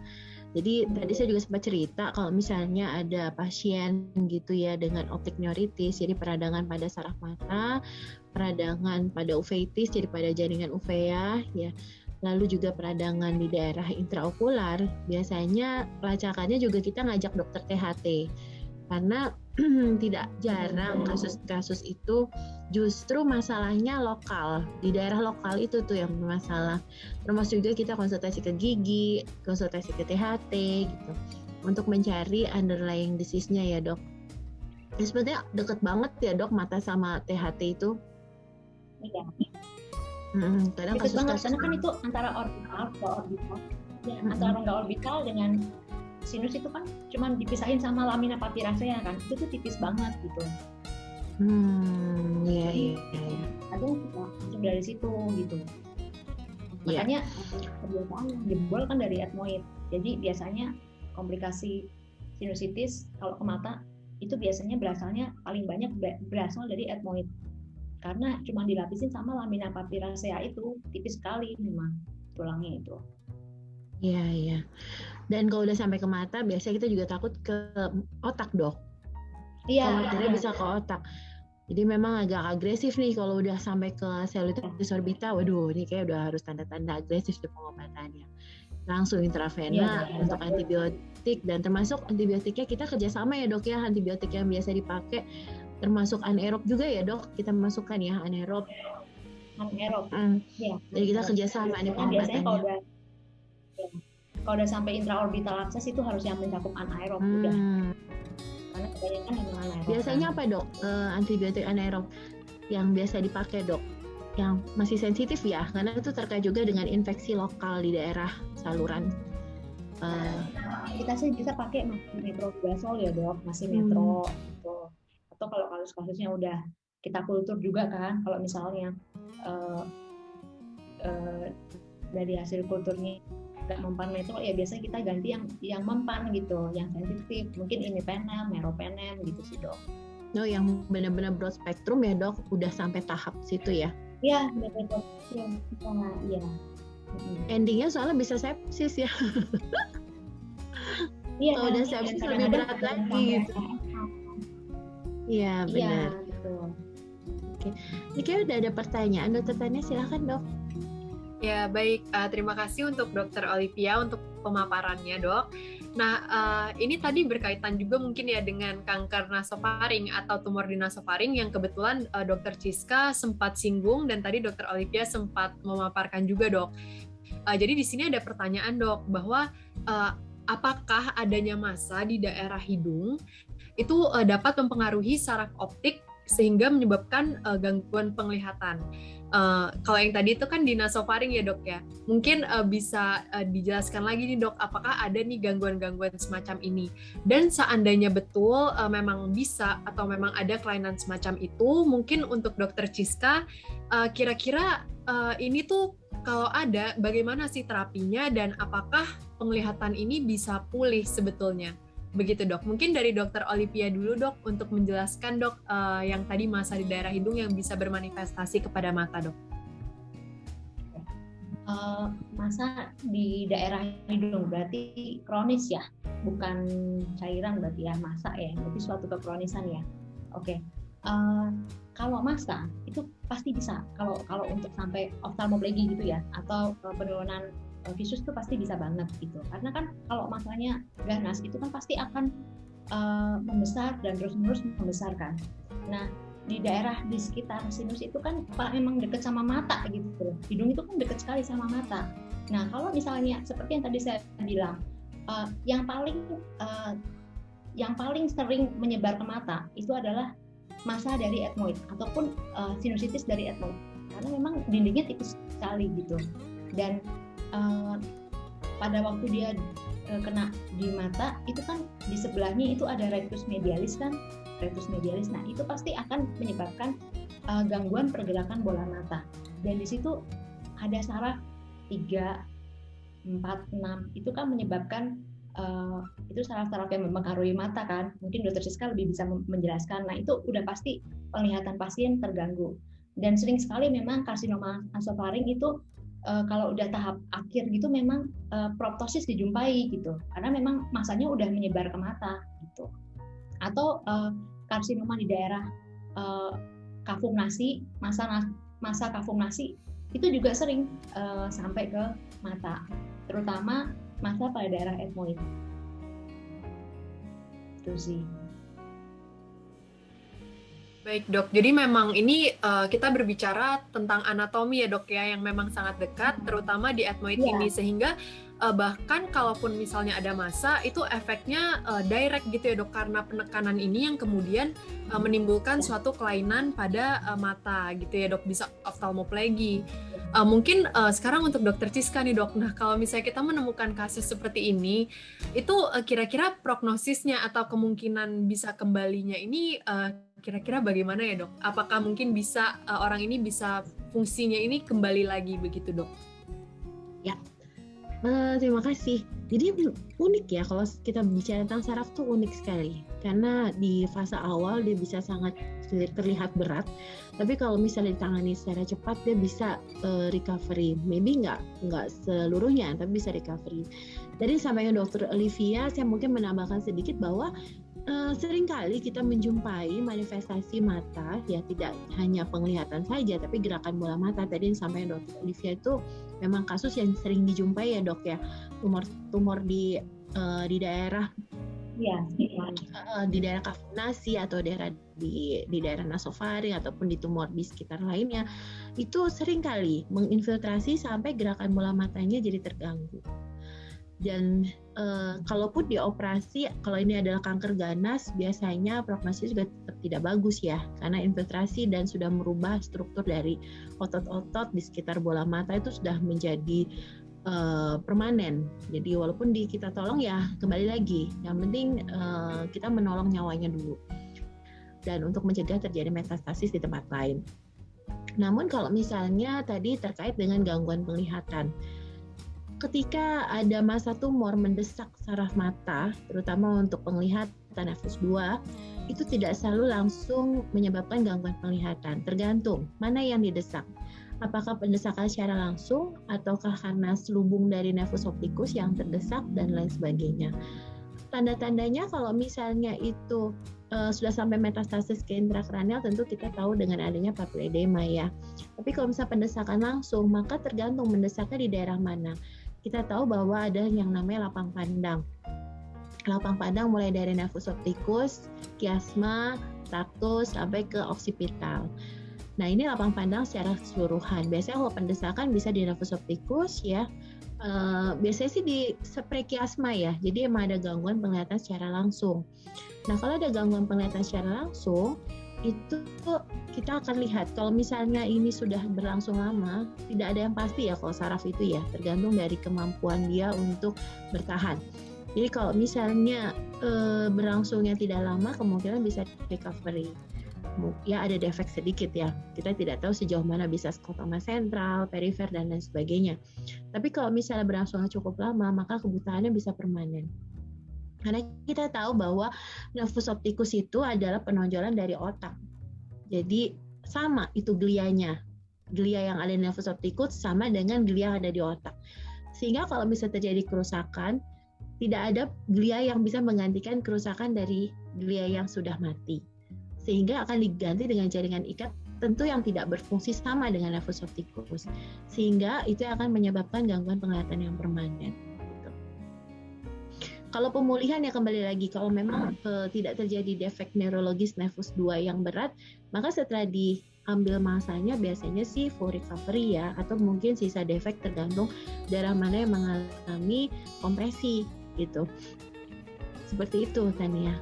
Jadi tadi saya juga sempat cerita kalau misalnya ada pasien gitu ya dengan optik neuritis, jadi peradangan pada saraf mata, peradangan pada uveitis, jadi pada jaringan uvea ya. Lalu juga peradangan di daerah intraokular, biasanya pelacakannya juga kita ngajak dokter THT. Karena tidak jarang kasus-kasus itu justru masalahnya lokal, di daerah lokal itu tuh yang bermasalah. Termasuk juga kita konsultasi ke gigi, konsultasi ke THT gitu, untuk mencari underlying disease-nya ya, Dok. Ya, sebenarnya deket banget ya, Dok, mata sama THT itu. Iya. Kadang deket banget kasus-kasus karena kan itu antara orbital ke orbital. Ya, antara rongga orbital dengan sinus itu kan cuma dipisahin sama lamina papiracea kan, itu tuh tipis banget gitu. Iya. Ada masuk dari situ gitu. Makanya kebiasaan yang jebol kan dari etmoid. Jadi biasanya komplikasi sinusitis kalau ke mata itu biasanya paling banyak berasal dari etmoid. Karena cuma dilapisin sama lamina papiracea itu tipis sekali memang tulangnya itu. Iya. Dan kalau udah sampai ke mata, biasanya kita juga takut ke otak, Dok. Iya. Khawatirnya bisa ke otak. Jadi memang agak agresif nih kalau udah sampai ke cellulitis orbita. Waduh, ini kayak udah harus tanda-tanda agresif di pengobatannya. Langsung intravena untuk antibiotik, dan termasuk antibiotiknya kita kerjasama ya, Dok ya. Antibiotik yang biasa dipakai termasuk anaerob juga ya, Dok. Kita masukkan ya anaerob. Ya. Jadi kita kerjasama nih pengobatannya. Biasanya kalau udah sampai intraorbital abscess itu harus yang mencakup anaerob udah. Karena kebanyakan yang anaerob. Biasanya apa, Dok? Antibiotik anaerob yang biasa dipakai, Dok? yang masih sensitif ya, karena itu terkait juga dengan infeksi lokal di daerah saluran. Kita sih bisa pakai metronidazol ya dok, masih metro gitu. Atau kalau kasus-kasusnya udah kita kultur juga kan, kalau misalnya dari hasil kulturnya nggak mempan metro, ya biasanya kita ganti yang mempan gitu, yang sensitif, mungkin imipenem, meropenem gitu sih dok. No, yang benar-benar broad spectrum ya dok, udah sampai tahap situ ya? Iya, betul. Iya. Endingnya soalnya bisa sepsis ya. Iya. Kalau udah sepsis lebih berat lagi gitu. Iya benar. Iya, betul. Oke, ini kayak udah ada pertanyaan, dokter Tania silakan dok. Ya baik, terima kasih untuk Dokter Olivia untuk pemaparannya dok. Nah, ini tadi berkaitan juga mungkin ya dengan kanker nasofaring atau tumor di nasofaring yang kebetulan Dokter Ciska sempat singgung dan tadi Dokter Olivia sempat memaparkan juga dok. Jadi di sini ada pertanyaan dok bahwa apakah adanya massa di daerah hidung itu dapat mempengaruhi saraf optik sehingga menyebabkan gangguan penglihatan. Kalau yang tadi itu kan di nasofaring ya dok ya, mungkin bisa dijelaskan lagi nih dok, apakah ada nih gangguan-gangguan semacam ini, dan seandainya betul memang bisa atau memang ada kelainan semacam itu, mungkin untuk dokter Ciska kira-kira ini tuh kalau ada bagaimana sih terapinya dan apakah penglihatan ini bisa pulih sebetulnya? Begitu dok, mungkin dari dokter Olivia dulu dok untuk menjelaskan dok yang tadi massa di daerah hidung yang bisa bermanifestasi kepada mata dok. Massa di daerah hidung berarti kronis ya, bukan cairan berarti ya, massa ya, berarti suatu kekronisan ya. Oke. Kalau massa itu pasti bisa, kalau untuk sampai oftalmoplegi gitu ya, atau penurunan visus itu pasti bisa banget gitu, karena kan kalau masalahnya ganas itu kan pasti akan membesar dan terus-menerus membesar kan. Nah di daerah di sekitar sinus itu kan memang dekat sama mata gitu, hidung itu kan dekat sekali sama mata. Nah kalau misalnya seperti yang tadi saya bilang, yang paling sering menyebar ke mata itu adalah massa dari etmoid ataupun sinusitis dari etmoid, karena memang dindingnya tipis sekali gitu. Dan pada waktu dia kena di mata itu kan di sebelahnya itu ada rectus medialis kan, rectus medialis. Nah itu pasti akan menyebabkan gangguan pergerakan bola mata, dan di situ ada saraf 3, 4, 6 itu kan menyebabkan itu saraf-saraf yang mempengaruhi mata kan. Mungkin dokter Siska lebih bisa menjelaskan. Nah itu udah pasti penglihatan pasien terganggu, dan sering sekali memang karsinoma nasofaring itu kalau udah tahap akhir gitu memang proptosis dijumpai gitu, karena memang massanya udah menyebar ke mata gitu. Atau karsinoma di daerah kafum nasi, massa kafum nasi itu juga sering sampai ke mata, terutama massa pada daerah etmoid. Itu sih. Baik dok, jadi memang ini kita berbicara tentang anatomi ya dok ya, yang memang sangat dekat, terutama di etmoid ini, sehingga bahkan kalaupun misalnya ada massa, itu efeknya direct gitu ya dok, karena penekanan ini yang kemudian menimbulkan suatu kelainan pada mata gitu ya dok, bisa oftalmoplegi. Mungkin sekarang untuk dokter Ciska nih dok, nah kalau misalnya kita menemukan kasus seperti ini, itu kira-kira prognosisnya atau kemungkinan bisa kembalinya ini kira-kira bagaimana ya dok? Apakah mungkin bisa orang ini bisa fungsinya ini kembali lagi begitu dok? Ya, terima kasih. Jadi unik ya kalau kita bicara tentang saraf tuh unik sekali, karena di fase awal dia bisa sangat terlihat berat, tapi kalau misalnya ditangani secara cepat dia bisa recovery. Maybe nggak seluruhnya, tapi bisa recovery. Jadi sampaikan dokter Olivia, saya mungkin menambahkan sedikit bahwa seringkali kita menjumpai manifestasi mata, ya tidak hanya penglihatan saja, tapi gerakan bola mata. Tadi yang disampaikan dokter Olivia itu memang kasus yang sering dijumpai ya dok ya, tumor di daerah di daerah kafum nasi atau di daerah nasofaring ataupun di tumor di sekitar lainnya, itu seringkali menginfiltrasi sampai gerakan bola matanya jadi terganggu. Dan kalaupun dioperasi, kalau ini adalah kanker ganas, biasanya prognosis juga tetap tidak bagus ya, karena infiltrasi dan sudah merubah struktur dari otot-otot di sekitar bola mata itu sudah menjadi permanen. Jadi walaupun kita tolong ya kembali lagi, yang penting kita menolong nyawanya dulu. Dan untuk mencegah terjadi metastasis di tempat lain. Namun kalau misalnya tadi terkait dengan gangguan penglihatan, ketika ada masa tumor mendesak saraf mata, terutama untuk penglihatan nefus 2, itu tidak selalu langsung menyebabkan gangguan penglihatan. Tergantung mana yang didesak. Apakah pendesakan secara langsung ataukah karena selubung dari nefus optikus yang terdesak dan lain sebagainya. Tanda-tandanya kalau misalnya itu sudah sampai metastasis ke intrakranial, tentu kita tahu dengan adanya papiledema ya. Tapi kalau misalnya pendesakan langsung, maka tergantung mendesaknya di daerah mana. Kita tahu bahwa ada yang namanya lapang pandang. Lapang pandang mulai dari nefus optikus, kiasma, traktus, sampai ke oksipital. Nah, ini lapang pandang secara keseluruhan. Biasanya kalau pendesakan bisa di nefus optikus ya. Biasanya sih di prekiasma ya. Jadi emang ada gangguan penglihatan secara langsung. Nah, kalau ada gangguan penglihatan secara langsung, itu kita akan lihat kalau misalnya ini sudah berlangsung lama, tidak ada yang pasti ya kalau saraf itu ya, tergantung dari kemampuan dia untuk bertahan. Jadi kalau misalnya berlangsungnya tidak lama, kemungkinan bisa recovery. Ya ada defek sedikit ya, kita tidak tahu sejauh mana bisa skotoma sentral, perifer dan lain sebagainya. Tapi kalau misalnya berlangsungnya cukup lama, maka kebutaannya bisa permanen. Karena kita tahu bahwa nefus optikus itu adalah penonjolan dari otak. Jadi sama itu glianya. Glia yang ada di nefus optikus sama dengan glia yang ada di otak. Sehingga kalau misalnya terjadi kerusakan, tidak ada glia yang bisa menggantikan kerusakan dari glia yang sudah mati. Sehingga akan diganti dengan jaringan ikat tentu yang tidak berfungsi sama dengan nefus optikus. Sehingga itu akan menyebabkan gangguan penglihatan yang permanen. Kalau pemulihan ya kembali lagi, kalau memang tidak terjadi defek neurologis nefus 2 yang berat, maka setelah diambil masanya biasanya sih full recovery ya, atau mungkin sisa defek tergantung daerah mana yang mengalami kompresi gitu. Seperti itu Tania.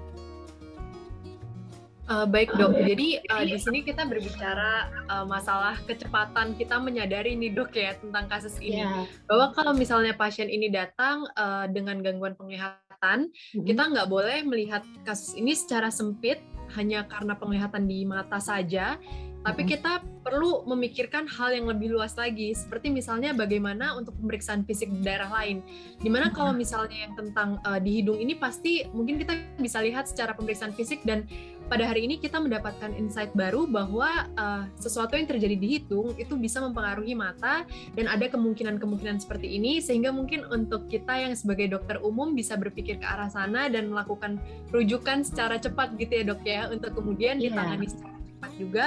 Baik dok, jadi di sini kita berbicara masalah kecepatan kita menyadari nih dok ya tentang kasus ini. Yeah. Bahwa kalau misalnya pasien ini datang dengan gangguan penglihatan, kita nggak boleh melihat kasus ini secara sempit hanya karena penglihatan di mata saja, tapi kita perlu memikirkan hal yang lebih luas lagi, seperti misalnya bagaimana untuk pemeriksaan fisik di daerah lain. Dimana kalau misalnya yang tentang di hidung ini pasti mungkin kita bisa lihat secara pemeriksaan fisik, dan pada hari ini kita mendapatkan insight baru bahwa sesuatu yang terjadi di hidung itu bisa mempengaruhi mata, dan ada kemungkinan-kemungkinan seperti ini, sehingga mungkin untuk kita yang sebagai dokter umum bisa berpikir ke arah sana dan melakukan rujukan secara cepat gitu ya dok ya, untuk kemudian ditangani secara cepat juga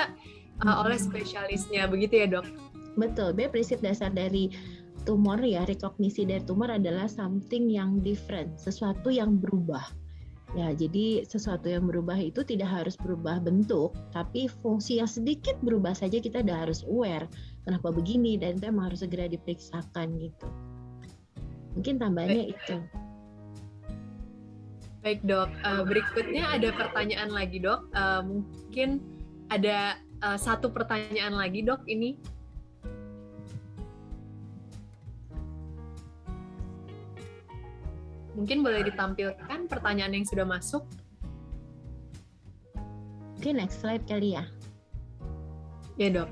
oleh spesialisnya, begitu ya dok? Betul, prinsip dasar dari tumor ya, rekognisi dari tumor adalah something yang different, sesuatu yang berubah. Ya, jadi sesuatu yang berubah itu tidak harus berubah bentuk, tapi fungsi yang sedikit berubah saja kita udah harus aware kenapa begini, dan itu emang harus segera diperiksakan gitu. Mungkin tambahnya itu. Baik dok, berikutnya ada pertanyaan lagi dok. Mungkin ada satu pertanyaan lagi dok ini. Mungkin boleh ditampilkan pertanyaan yang sudah masuk. Oke, next slide kali ya. Ya dok.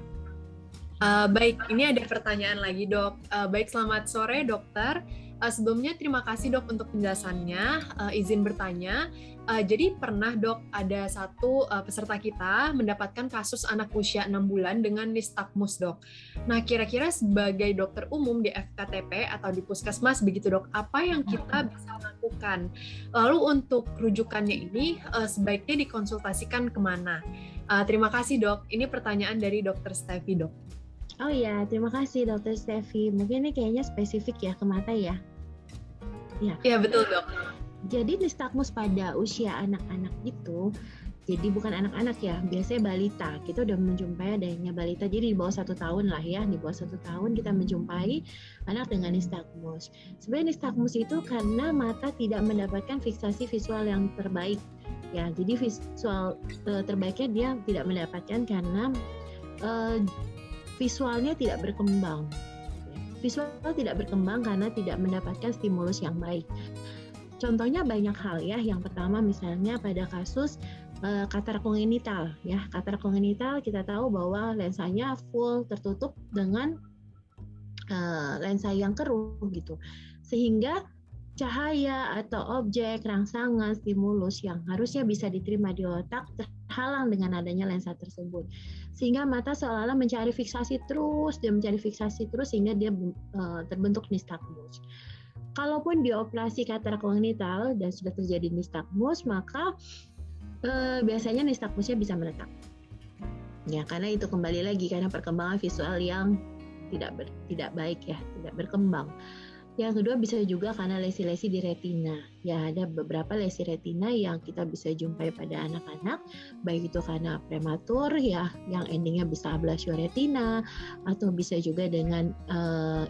Baik, ini ada pertanyaan lagi dok. Baik, selamat sore dokter. Sebelumnya terima kasih dok untuk penjelasannya. Izin bertanya, jadi pernah dok ada satu peserta kita mendapatkan kasus anak usia 6 bulan dengan nistagmus dok. Nah, kira-kira sebagai dokter umum di FKTP atau di puskesmas begitu dok, apa yang kita bisa lakukan? Lalu untuk rujukannya ini sebaiknya dikonsultasikan kemana? Terima kasih dok. Ini pertanyaan dari dokter Stevi dok. Oh iya, terima kasih Dokter Stevi. Mungkin ini kayaknya spesifik ya ke mata ya. Iya betul dok. Jadi nistagmus pada usia anak-anak itu Jadi bukan anak-anak ya, biasanya balita. Kita udah menjumpai adanya balita, jadi di bawah 1 tahun lah ya, di bawah 1 tahun kita menjumpai anak dengan nistagmus. Sebenarnya nistagmus itu karena mata tidak mendapatkan fiksasi visual yang terbaik. Ya, jadi visual terbaiknya dia tidak mendapatkan karena visualnya tidak berkembang. Visual tidak berkembang karena tidak mendapatkan stimulus yang baik. Contohnya banyak hal ya. Yang pertama misalnya pada kasus katarak kongenital ya. Katarak kongenital kita tahu bahwa lensanya full tertutup dengan lensa yang keruh gitu. Sehingga cahaya atau objek, rangsangan, stimulus yang harusnya bisa diterima di otak terhalang dengan adanya lensa tersebut. Sehingga mata seolah-olah mencari fiksasi terus sehingga dia terbentuk nistagmus. Kalaupun dioperasi katarak kongenital dan sudah terjadi nistagmus, maka biasanya nistagmusnya bisa menetap. Ya, karena itu kembali lagi karena perkembangan visual yang tidak baik ya, tidak berkembang. Yang kedua bisa juga karena lesi-lesi di retina. Ya, ada beberapa lesi retina yang kita bisa jumpai pada anak-anak, baik itu karena prematur ya, yang endingnya bisa ablasio retina, atau bisa juga dengan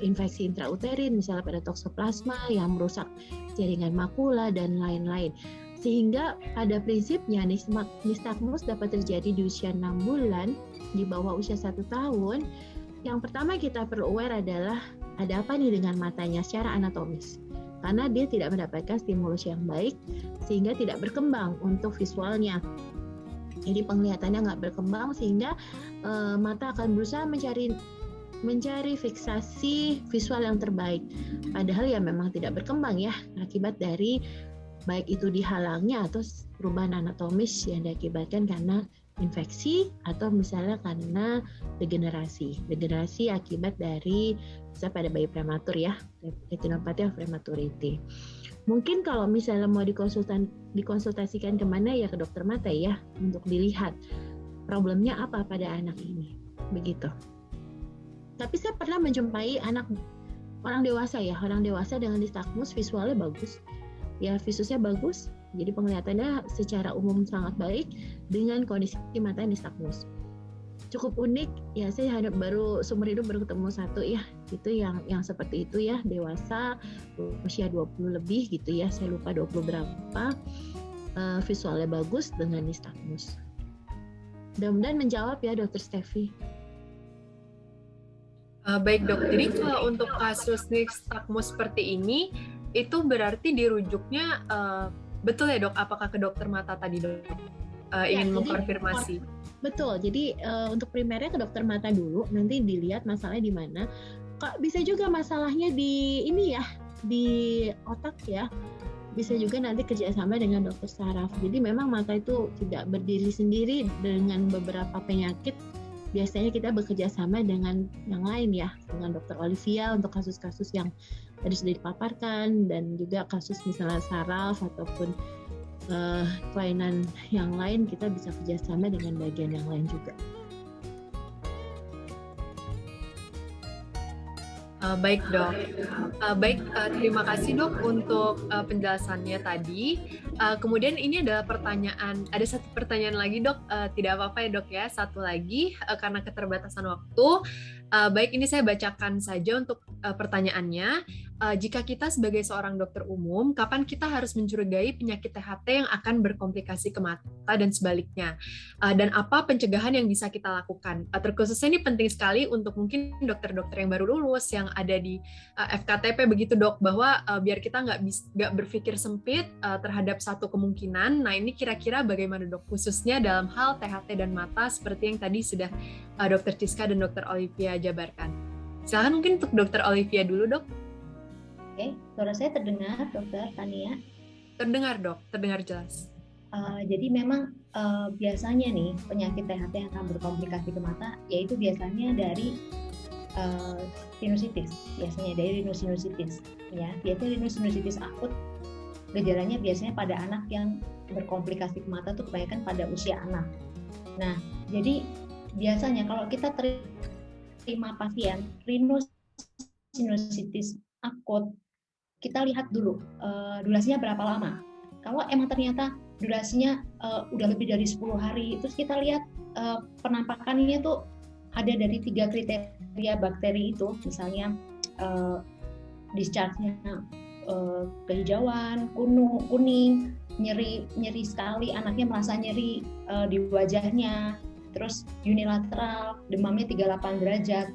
infeksi intrauterin, misalnya pada toksoplasma yang merusak jaringan makula dan lain-lain. Sehingga pada prinsipnya nistagmus dapat terjadi di usia 6 bulan, di bawah usia 1 tahun. Yang pertama kita perlu aware adalah ada apa nih dengan matanya secara anatomis. Karena dia tidak mendapatkan stimulus yang baik, sehingga tidak berkembang untuk visualnya. Jadi penglihatannya nggak berkembang, sehingga mata akan berusaha mencari fiksasi visual yang terbaik. Padahal ya memang tidak berkembang ya, akibat dari baik itu dihalangnya atau perubahan anatomis yang diakibatkan karena infeksi atau misalnya karena degenerasi akibat dari bisa pada bayi prematur ya, retinopathy of prematurity. Mungkin kalau misalnya mau dikonsultasikan kemana ya, ke dokter mata ya, untuk dilihat problemnya apa pada anak ini, begitu. Tapi saya pernah menjumpai orang dewasa dengan nistagmus, visualnya bagus. Ya, visusnya bagus, jadi penglihatannya secara umum sangat baik dengan kondisi mata nistagmus. Cukup unik ya, saya baru seumur hidup baru ketemu satu ya, itu yang seperti itu ya, dewasa usia 20 lebih gitu ya, saya lupa 20 berapa, visualnya bagus dengan nistagmus. Mudah-mudahan menjawab ya Dr. Steffi. Baik dok, jadi kalau untuk kasus nistagmus seperti ini, itu berarti dirujuknya betul ya dok? Apakah ke dokter mata tadi dok? Ingin mengkonfirmasi. Betul, jadi untuk primernya ke dokter mata dulu, nanti dilihat masalahnya di mana. Bisa juga masalahnya di ini ya, di otak ya. Bisa juga nanti kerjasama dengan dokter saraf. Jadi memang mata itu tidak berdiri sendiri dengan beberapa penyakit. Biasanya kita bekerja sama dengan yang lain ya, dengan dokter Olivia untuk kasus-kasus yang tadi sudah dipaparkan, dan juga kasus misalnya saraf ataupun kelainan yang lain, kita bisa kerjasama dengan bagian yang lain juga. Baik dok, terima kasih dok untuk penjelasannya tadi. Kemudian ini adalah ada satu pertanyaan lagi dok, tidak apa-apa ya dok ya, satu lagi karena keterbatasan waktu. Baik, ini saya bacakan saja untuk pertanyaannya. Jika kita sebagai seorang dokter umum, kapan kita harus mencurigai penyakit THT yang akan berkomplikasi ke mata dan sebaliknya? Dan apa pencegahan yang bisa kita lakukan? Terkhususnya ini penting sekali untuk mungkin dokter-dokter yang baru lulus, yang ada di FKTP begitu dok, bahwa biar kita nggak berpikir sempit terhadap satu kemungkinan. Nah ini kira-kira bagaimana dok, khususnya dalam hal THT dan mata seperti yang tadi sudah Dr. Ciska dan Dr. Olivia jabarkan. Silakan mungkin untuk Dr. Olivia dulu dok. Oke, suara saya terdengar, Dokter Tania? Terdengar dok, terdengar jelas. Jadi memang biasanya nih penyakit THT yang akan berkomplikasi ke mata, yaitu biasanya dari sinusitis, biasanya dari rhinosinusitis. Ya, biasanya rhinosinusitis akut, gejalanya biasanya pada anak yang berkomplikasi ke mata tuh kebanyakan pada usia anak. Nah, jadi biasanya kalau kita terima pasien rhinosinusitis akut, kita lihat dulu durasinya berapa lama. Kalau emang ternyata durasinya udah lebih dari 10 hari. Terus kita lihat penampakannya tuh ada dari 3 kriteria bakteri itu, misalnya discharge-nya kehijauan, kuning, nyeri sekali, anaknya merasa nyeri di wajahnya, terus unilateral, demamnya 38 derajat.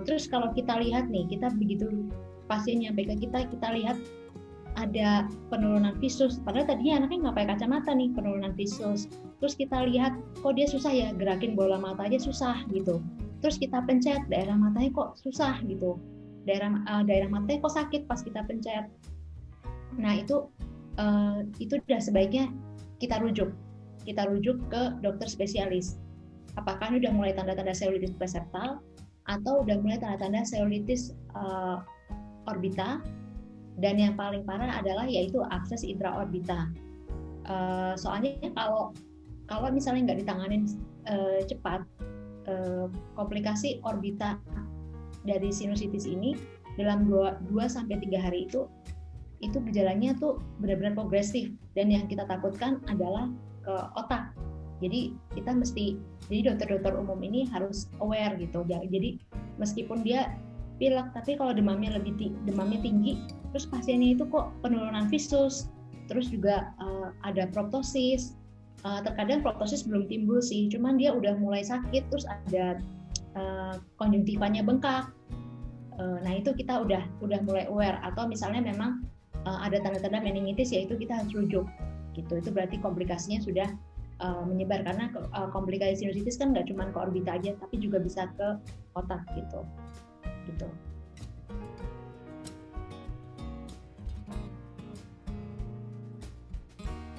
Terus kalau kita lihat nih, kita begitu pasien nyampe ke kita lihat ada penurunan visus, padahal tadinya anaknya nggak pakai kacamata nih, penurunan visus. Terus kita lihat kok dia susah ya, gerakin bola mata aja susah gitu. Terus kita pencet, daerah matanya kok susah gitu, daerah matanya kok sakit pas kita pencet. Nah itu udah sebaiknya kita rujuk ke dokter spesialis. Apakah ini udah mulai tanda-tanda selulitis preseptal atau udah mulai tanda-tanda selulitis orbita, dan yang paling parah adalah yaitu akses intraorbita. Soalnya kalau misalnya nggak ditanganin cepat, komplikasi orbita dari sinusitis ini dalam 2-3 hari itu gejalanya tuh benar-benar progresif, dan yang kita takutkan adalah ke otak. Jadi dokter-dokter umum ini harus aware gitu. Jadi meskipun dia pilek, tapi kalau demamnya tinggi, terus pasiennya itu kok penurunan visus, terus juga ada proptosis. Terkadang proptosis belum timbul sih, cuman dia udah mulai sakit, terus ada konjungtivanya bengkak. Nah itu kita udah mulai aware. Atau misalnya memang ada tanda-tanda meningitis, yaitu kita harus rujuk gitu. Itu berarti komplikasinya sudah menyebar, karena komplikasi sinusitis kan nggak cuma ke orbita aja, tapi juga bisa ke otak gitu.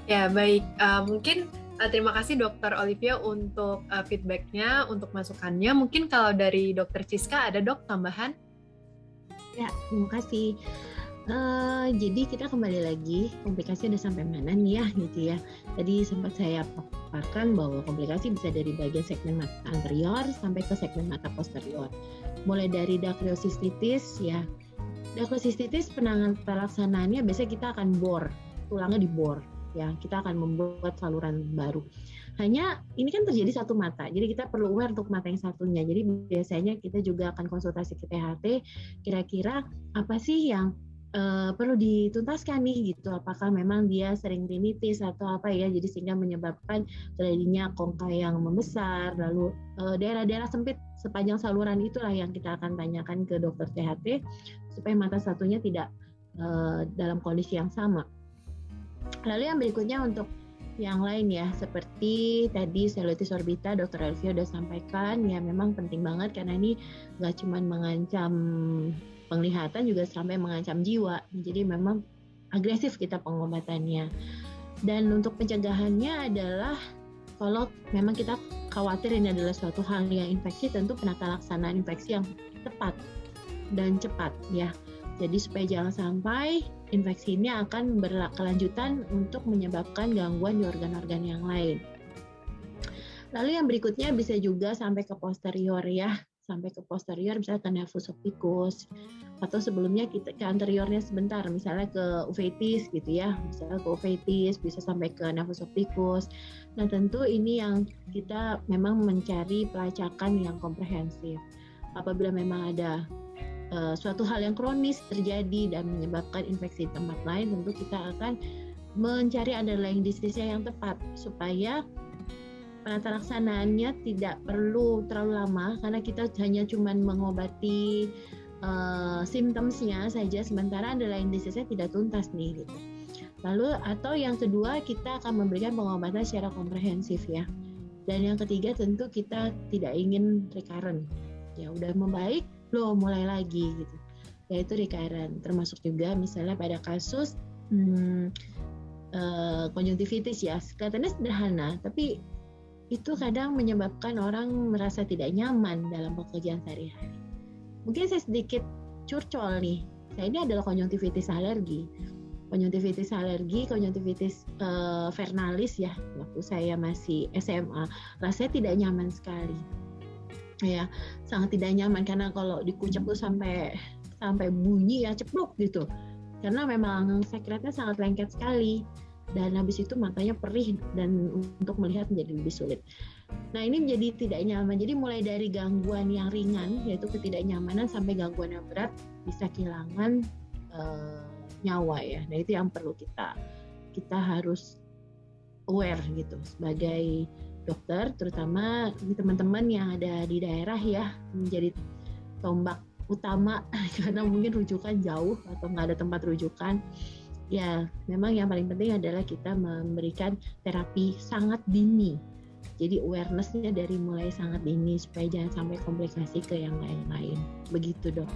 Ya baik, mungkin terima kasih Dokter Olivia untuk feedbacknya, untuk masukannya. Mungkin kalau dari Dokter Ciska ada Dok tambahan? Ya, terima kasih. Jadi kita kembali lagi, komplikasi udah sampai mana nih ya gitu ya. Tadi sempat saya paparkan bahwa komplikasi bisa dari bagian segmen mata anterior sampai ke segmen mata posterior. Mulai dari dacryocystitis ya. Dacryocystitis penanganan pelaksanaannya biasanya kita akan bor, tulangnya dibor ya. Kita akan membuat saluran baru. Hanya ini kan terjadi satu mata, jadi kita perlu aware untuk mata yang satunya. Jadi biasanya kita juga akan konsultasi ke THT, kira-kira apa sih yang perlu dituntaskan nih gitu, apakah memang dia sering rinitis atau apa ya, jadi sehingga menyebabkan terjadinya kongka yang membesar, lalu daerah-daerah sempit sepanjang saluran itulah yang kita akan tanyakan ke dokter THT supaya mata satunya tidak dalam kondisi yang sama. Lalu yang berikutnya untuk yang lain ya, seperti tadi selulitis orbita dokter Elvia udah sampaikan ya, memang penting banget karena ini nggak cuma mengancam penglihatan, juga sampai mengancam jiwa. Jadi memang agresif kita pengobatannya. Dan untuk pencegahannya adalah kalau memang kita khawatir ini adalah suatu hal yang infeksi, tentu penata laksanaan infeksi yang tepat dan cepat ya. Jadi supaya jangan sampai infeksi ini akan berkelanjutan untuk menyebabkan gangguan di organ-organ yang lain. Lalu yang berikutnya bisa juga sampai ke posterior ya. Sampai ke posterior misalnya ke nervus opticus, atau sebelumnya kita ke anteriornya sebentar, misalnya ke uveitis gitu ya, misalnya ke uveitis bisa sampai ke nervus opticus. Nah tentu ini yang kita memang mencari pelacakan yang komprehensif. Apabila memang ada suatu hal yang kronis terjadi dan menyebabkan infeksi di tempat lain, tentu kita akan mencari underlying disease-nya yang tepat supaya penata laksanaannya tidak perlu terlalu lama, karena kita hanya cuma mengobati symptoms-nya saja, sementara underlying disease-nya tidak tuntas nih gitu. Lalu atau yang kedua, kita akan memberikan pengobatan secara komprehensif ya. Dan yang ketiga tentu kita tidak ingin recurrent. Ya udah membaik, loh mulai lagi gitu. Yaitu recurrent, termasuk juga misalnya pada kasus konjungtivitis ya. Kelihatannya sederhana, tapi itu kadang menyebabkan orang merasa tidak nyaman dalam pekerjaan sehari-hari. Mungkin saya sedikit curcol nih. Saya ini adalah konjungtivitis alergi. Konjungtivitis vernalis ya. Waktu saya masih SMA, rasanya tidak nyaman sekali. Ya, sangat tidak nyaman karena kalau dikucek tuh sampai bunyi ya, ceplok gitu. Karena memang sekretnya sangat lengket sekali. dan habis itu matanya perih dan untuk melihat menjadi lebih sulit. Nah, ini menjadi tidak nyaman. Jadi mulai dari gangguan yang ringan yaitu ketidaknyamanan sampai gangguan yang berat bisa kehilangan nyawa ya. Nah, itu yang perlu kita harus aware gitu sebagai dokter, terutama di teman-teman yang ada di daerah ya, menjadi tombak utama karena mungkin rujukan jauh atau nggak ada tempat rujukan. Ya, memang yang paling penting adalah kita memberikan terapi sangat dini. Jadi awareness-nya dari mulai sangat dini supaya jangan sampai komplikasi ke yang lain-lain. Begitu, Dok.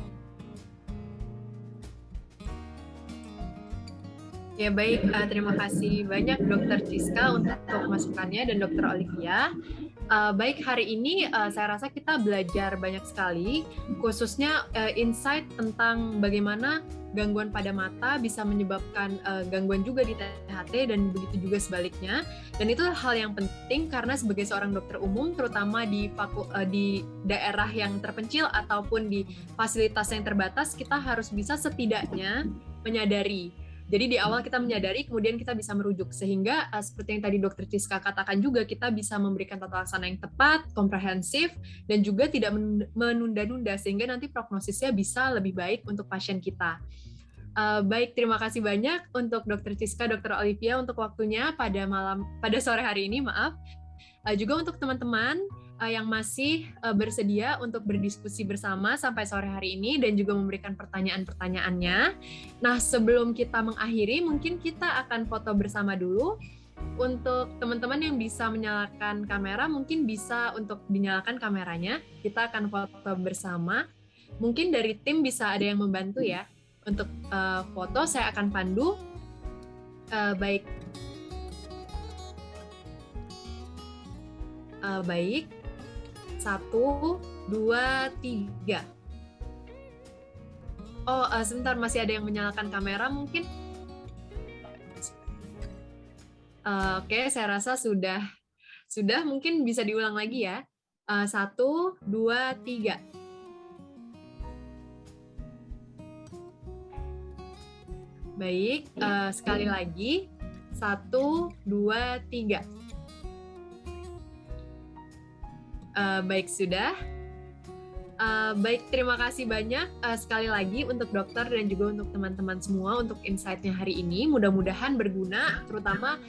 Ya baik, terima kasih banyak Dr. Ciska untuk masukannya dan Dr. Olivia. Baik, hari ini saya rasa kita belajar banyak sekali, khususnya insight tentang bagaimana gangguan pada mata bisa menyebabkan gangguan juga di THT dan begitu juga sebaliknya. Dan itu hal yang penting karena sebagai seorang dokter umum, terutama di daerah yang terpencil ataupun di fasilitas yang terbatas, kita harus bisa setidaknya menyadari. Jadi di awal kita menyadari, kemudian kita bisa merujuk. Sehingga seperti yang tadi Dr. Ciska katakan juga, kita bisa memberikan tata laksana yang tepat, komprehensif, dan juga tidak menunda-nunda, sehingga nanti prognosisnya bisa lebih baik untuk pasien kita. Baik, terima kasih banyak untuk Dr. Ciska, Dr. Olivia untuk waktunya pada sore hari ini, maaf. Juga untuk teman-teman yang masih bersedia untuk berdiskusi bersama sampai sore hari ini dan juga memberikan pertanyaan-pertanyaannya. Nah, sebelum kita mengakhiri, mungkin kita akan foto bersama dulu. Untuk teman-teman yang bisa menyalakan kamera, mungkin bisa untuk dinyalakan kameranya. Kita akan foto bersama. Mungkin dari tim bisa ada yang membantu ya. Untuk foto, saya akan pandu. Baik. Baik. 1, 2, 3. Oh, sebentar, masih ada yang menyalakan kamera mungkin. Oke, saya rasa sudah mungkin bisa diulang lagi ya. 1, 2, 3. Baik, sekali lagi. 1, 2, 3. Baik, sudah. Baik, terima kasih banyak sekali lagi untuk dokter dan juga untuk teman-teman semua untuk insight-nya hari ini. Mudah-mudahan berguna, terutama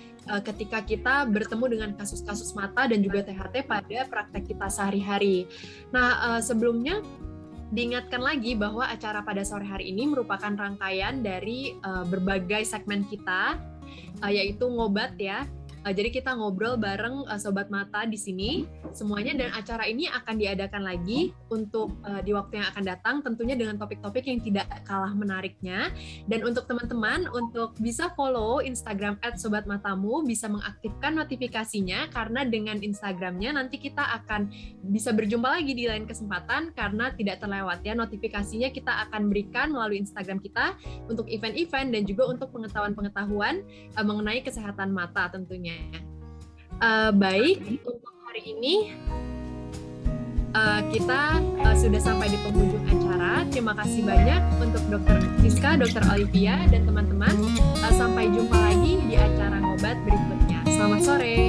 ketika kita bertemu dengan kasus-kasus mata dan juga THT pada praktek kita sehari-hari. Nah, sebelumnya diingatkan lagi bahwa acara pada sore hari ini merupakan rangkaian dari berbagai segmen kita, yaitu ngobat ya. Jadi kita ngobrol bareng Sobat Mata di sini semuanya, dan acara ini akan diadakan lagi untuk di waktu yang akan datang, tentunya dengan topik-topik yang tidak kalah menariknya. Dan untuk teman-teman, untuk bisa follow Instagram @sobatmatamu, bisa mengaktifkan notifikasinya, karena dengan Instagramnya nanti kita akan bisa berjumpa lagi di lain kesempatan, karena tidak terlewat ya, notifikasinya kita akan berikan melalui Instagram kita untuk event-event dan juga untuk pengetahuan-pengetahuan mengenai kesehatan mata tentunya. Baik, untuk hari ini kita sudah sampai di penghujung acara. Terima kasih banyak untuk Dr. Ciska, Dr. Olivia, dan teman-teman. Sampai jumpa lagi di acara ngobat berikutnya. Selamat sore.